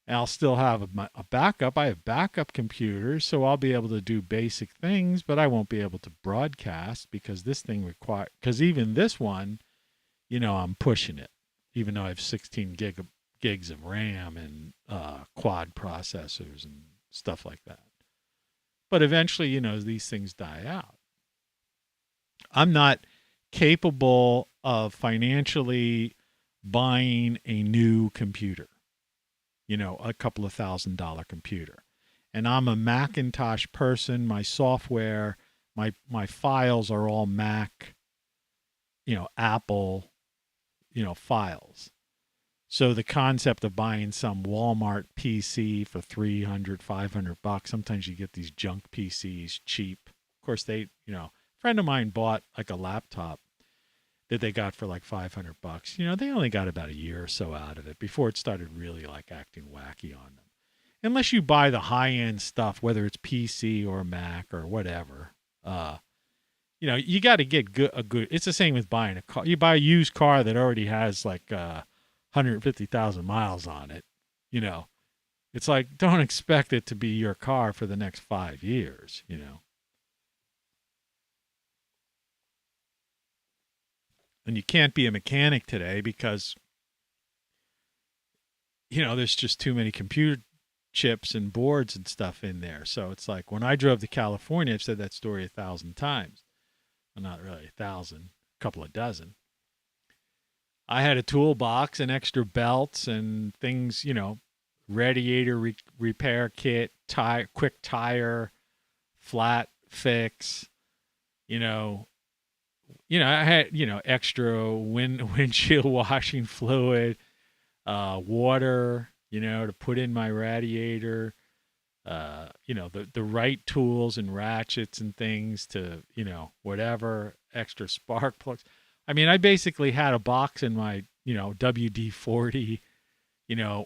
S1: And I'll still have a backup. I have backup computers, so I'll be able to do basic things, but I won't be able to broadcast because this thing because even this one, I'm pushing it, even though I have 16 gigs of RAM and quad processors and stuff like that. But eventually, these things die out. I'm not capable of financially buying a new computer, a couple of $1,000 computer. And I'm a Macintosh person. My software, my files are all Mac, Apple, files. So the concept of buying some Walmart PC for $300, $500, sometimes you get these junk PCs cheap. Of course, a friend of mine bought like a laptop that they got for like $500. They only got about a year or so out of it before it started really like acting wacky on them. unless you buy the high-end stuff, whether it's PC or Mac or whatever, you got to get a good. It's the same with buying a car. You buy a used car that already has like 150,000 miles on it. It's like, don't expect it to be your car for the next 5 years. And you can't be a mechanic today because there's just too many computer chips and boards and stuff in there. So it's like when I drove to California, I've said that story 1,000 times. Well, not really 1,000, a couple of dozen. I had a toolbox and extra belts and things, radiator repair kit, quick tire, flat fix, I had, extra windshield washing fluid, water, to put in my radiator, the right tools and ratchets and things to, whatever, extra spark plugs. I mean, I basically had a box in my, WD-40,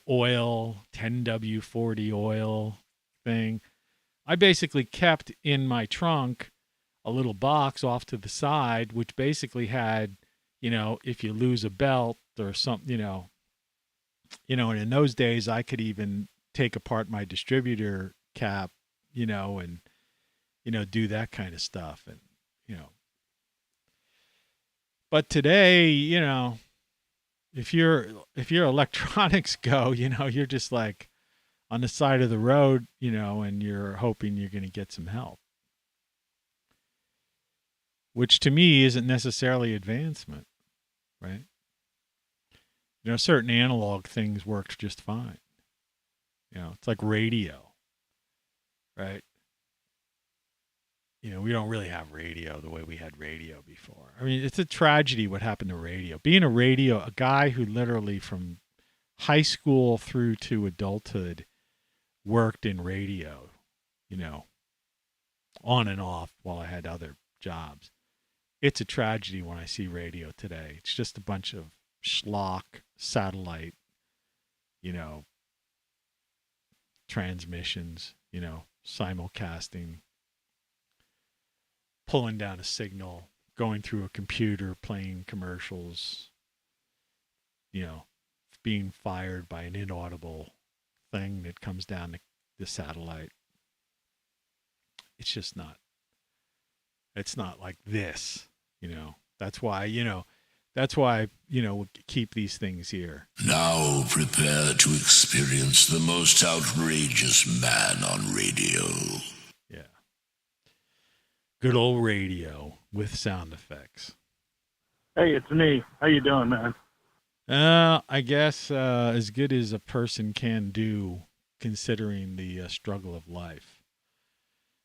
S1: oil, 10W40 oil thing. I basically kept in my trunk a little box off to the side, which basically had, if you lose a belt or something, and in those days I could even take apart my distributor cap, and, do that kind of stuff. And, but today, if you're electronics go, you're just like on the side of the road, and you're hoping you're going to get some help. Which to me isn't necessarily advancement, right? Certain analog things worked just fine. It's like radio, right? We don't really have radio the way we had radio before. I mean, it's a tragedy what happened to radio. Being a guy who literally from high school through to adulthood worked in radio, on and off while I had other jobs. It's a tragedy when I see radio today. It's just a bunch of schlock, satellite, transmissions, simulcasting, pulling down a signal, going through a computer, playing commercials, being fired by an inaudible thing that comes down the satellite. It's just not. It's not like this. That's why, we keep these things here.
S3: Now prepare to experience the most outrageous man on radio.
S1: Yeah. Good old radio with sound effects.
S7: Hey, it's me. How you doing, man?
S1: I guess as good as a person can do considering the struggle of life.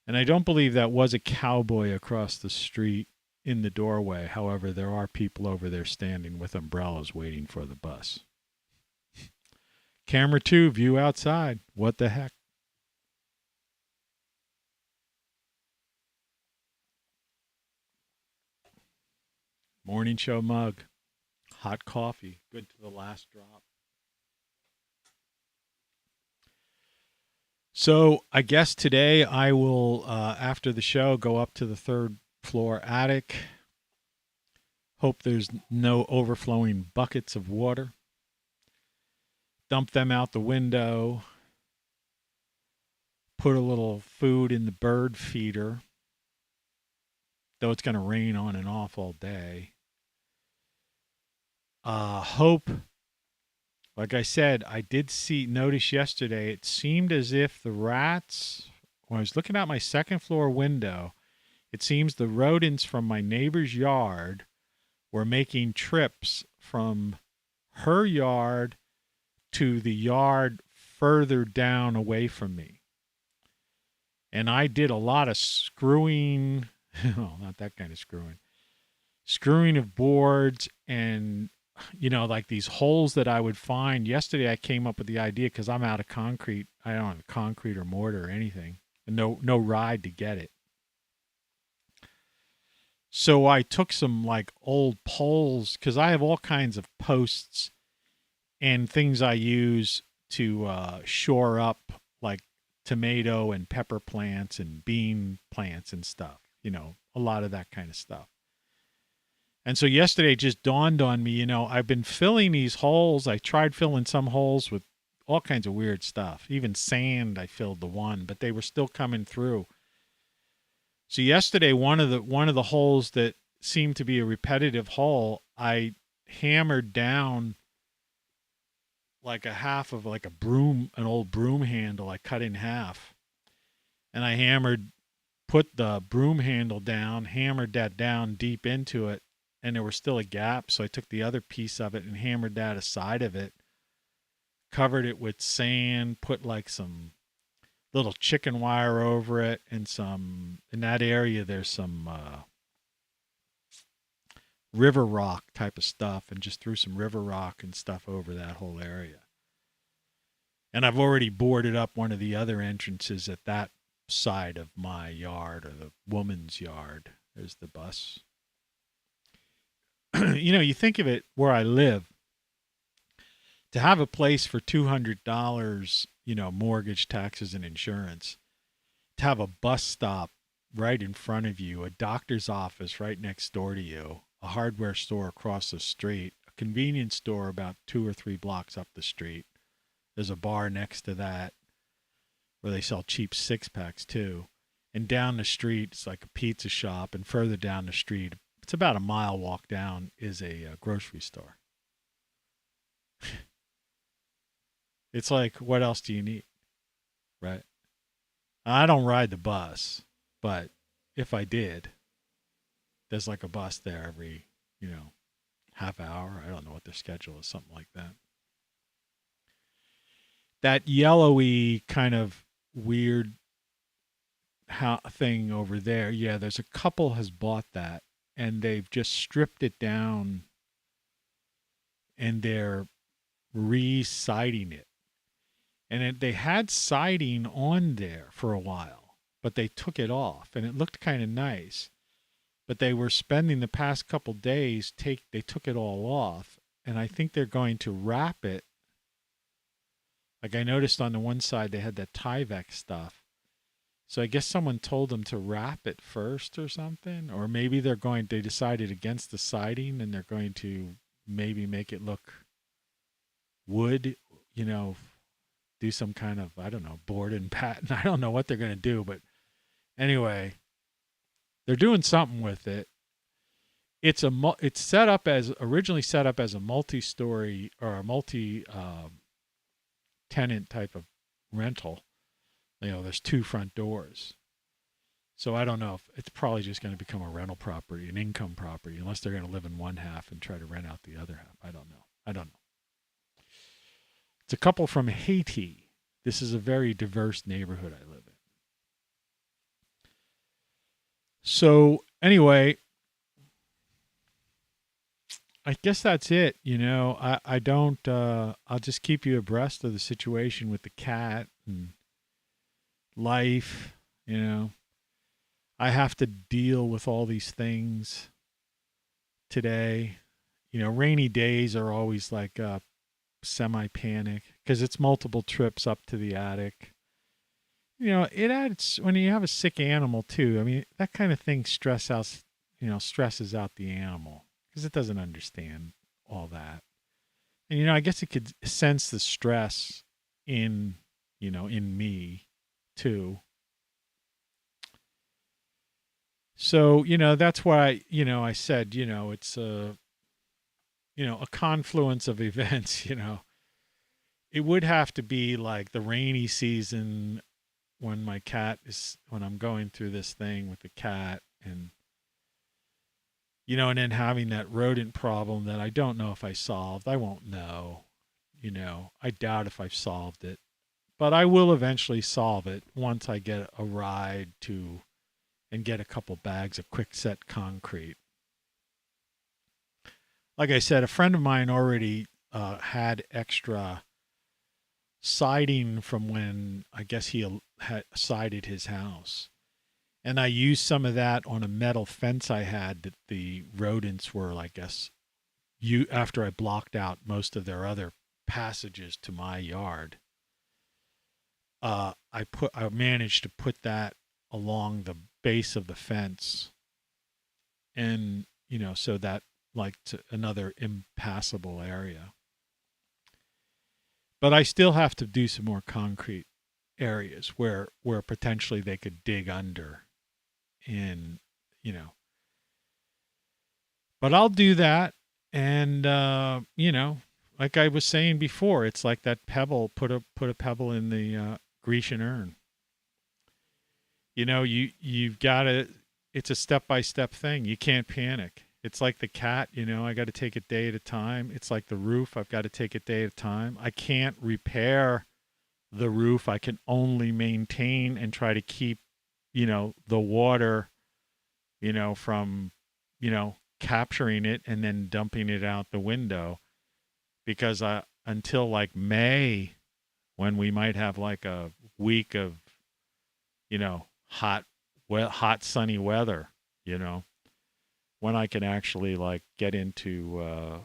S1: And I don't believe that was a cowboy across the street in the doorway. However, there are people over there standing with umbrellas waiting for the bus. Camera 2, view outside. What the heck? Morning show mug. Hot coffee. Good to the last drop. So I guess today I will, after the show, go up to the 3rd floor attic. Hope there's no overflowing buckets of water. Dump them out the window. Put a little food in the bird feeder. Though it's going to rain on and off all day. Hope, like I said, I did notice yesterday, it seemed as if the rats, when I was looking out my 2nd floor window, it seems the rodents from my neighbor's yard were making trips from her yard to the yard further down away from me. And I did a lot of screwing, well, not that kind of screwing of boards and, like these holes that I would find. Yesterday I came up with the idea because I'm out of concrete. I don't have concrete or mortar or anything. And no ride to get it. So I took some like old poles because I have all kinds of posts and things I use to shore up like tomato and pepper plants and bean plants and stuff, a lot of that kind of stuff. And so yesterday it just dawned on me, I've been filling these holes. I tried filling some holes with all kinds of weird stuff. Even sand, I filled the one, but they were still coming through. So yesterday, one of the holes that seemed to be a repetitive hole, I hammered down like a half of like an old broom handle I cut in half. And I put the broom handle down, hammered that down deep into it, and there was still a gap. So I took the other piece of it and hammered that aside of it, covered it with sand, put like some little chicken wire over it, and in that area there's some river rock type of stuff, and just threw some river rock and stuff over that whole area. And I've already boarded up one of the other entrances at that side of my yard, or the woman's yard. There's the bus. You think of it where I live, to have a place for $200, mortgage, taxes, and insurance, to have a bus stop right in front of you, a doctor's office right next door to you, a hardware store across the street, a convenience store about 2 or 3 blocks up the street. There's a bar next to that where they sell cheap 6-packs too. And down the street, it's like a pizza shop. And further down the street, it's about a mile walk down, is a grocery store. It's like, what else do you need? Right? I don't ride the bus, but if I did, there's like a bus there every, half hour. I don't know what their schedule is, something like that. That yellowy kind of weird thing over there, yeah, there's a couple has bought that, and they've just stripped it down, and they're re-siding it. And they had siding on there for a while, but they took it off, and it looked kind of nice. But they were spending the past couple days, they took it all off, and I think they're going to wrap it. Like I noticed on the one side, they had that Tyvek stuff. So I guess someone told them to wrap it first or something. Or maybe they decided against the siding, and they're going to maybe make it look wood, do some kind of, I don't know, board and pattern. I don't know what they're going to do, but anyway, they're doing something with it. It's originally set up as a multi-story or a multi-tenant type of rental. There's 2 front doors. So I don't know if it's probably just going to become a rental property, an income property, unless they're going to live in one half and try to rent out the other half. I don't know. It's a couple from Haiti. This is a very diverse neighborhood I live in. So anyway, I guess that's it. I don't, I'll just keep you abreast of the situation with the cat and life. I have to deal with all these things today. Rainy days are always like semi-panic because it's multiple trips up to the attic. It adds, when you have a sick animal too. I mean, that kind of thing stresses out the animal because it doesn't understand all that. And, I guess it could sense the stress in me too. So, that's why, I said, it's a confluence of events. It would have to be like the rainy season when when I'm going through this thing with the cat, and, and then having that rodent problem that I don't know if I solved. I won't know, I doubt if I've solved it, but I will eventually solve it once I get a ride and get a couple bags of quick-set concrete. Like I said, a friend of mine already had extra siding from when I guess he had sided his house. And I used some of that on a metal fence I had that the rodents were, I guess, after I blocked out most of their other passages to my yard. I managed to put that along the base of the fence, and so that like to another impassable area. But I still have to do some more concrete areas where potentially they could dig under, and but I'll do that. And like I was saying before, it's like that pebble, put a pebble in the Grecian urn. You've got to, it's a step-by-step thing. You can't panic. It's like the cat, I got to take it day at a time. It's like the roof. I've got to take it day at a time. I can't repair the roof. I can only maintain and try to keep, the water, from, capturing it and then dumping it out the window. Because until like May, when we might have like a week of, hot sunny weather, when I can actually like get into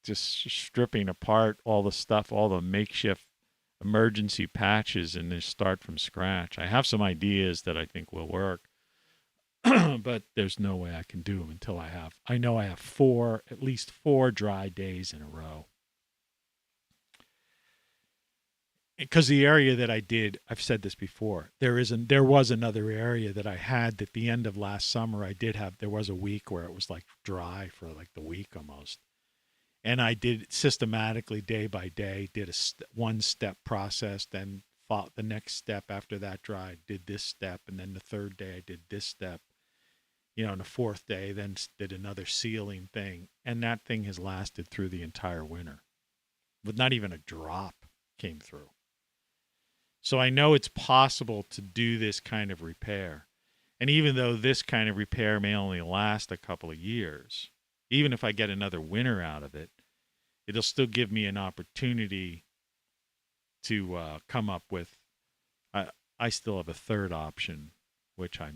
S1: just stripping apart all the stuff, all the makeshift emergency patches, and just start from scratch. I have some ideas that I think will work, but there's no way I can do them until I know I have at least four dry days in a row. Because the area that I did, I've said this before, there was another area that I had at the end of last summer. There was a week where it was like dry for like the week almost. And I did it systematically day by day, did a one-step process, then fought the next step after that dry, did this step, and then the third day I did this step. And the fourth day then did another sealing thing. And that thing has lasted through the entire winter. But not even a drop came through. So I know it's possible to do this kind of repair. And even though this kind of repair may only last a couple of years, even if I get another winter out of it, it'll still give me an opportunity to come up with, I still have a third option, which I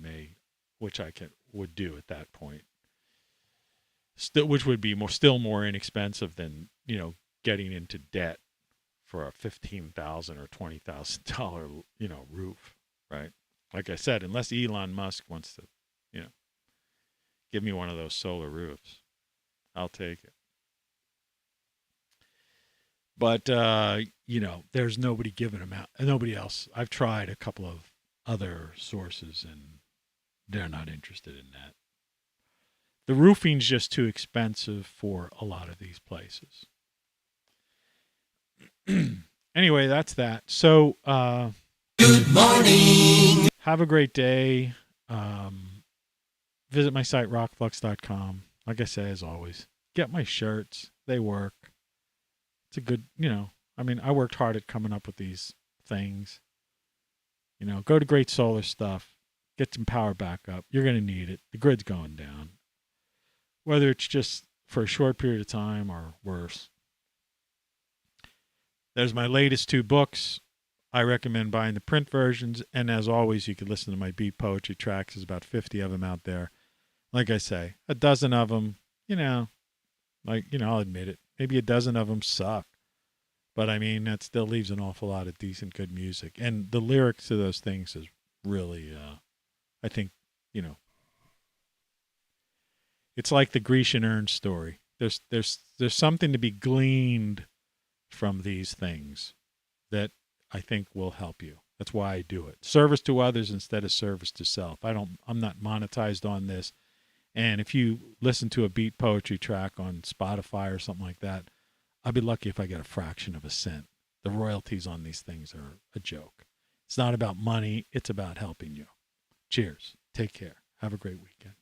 S1: would do at that point. Which would be still more inexpensive than, getting into debt for a $15,000 or $20,000, roof, right? Like I said, unless Elon Musk wants to, give me one of those solar roofs, I'll take it. But, there's nobody giving them out. Nobody else. I've tried a couple of other sources, and they're not interested in that. The roofing's just too expensive for a lot of these places. Anyway, that's that. So, good morning. Have a great day. Visit my site, rockflux.com. Like I say, as always, get my shirts. They work. It's a good, I worked hard at coming up with these things. Go to Great Solar Stuff. Get some power back up. You're going to need it. The grid's going down. Whether it's just for a short period of time or worse. There's my latest 2 books. I recommend buying the print versions. And as always, you can listen to my beat poetry tracks. There's about 50 of them out there. Like I say, a dozen of them, I'll admit it. Maybe a dozen of them suck. But that still leaves an awful lot of decent, good music. And the lyrics to those things is really, I think, it's like the Grecian urn story. There's something to be gleaned from these things that I think will help you. That's why I do it. Service to others instead of service to self. I'm not monetized on this. And if you listen to a beat poetry track on Spotify or something like that, I'd be lucky if I get a fraction of a cent. The royalties on these things are a joke. It's not about money. It's about helping you. Cheers. Take care. Have a great weekend.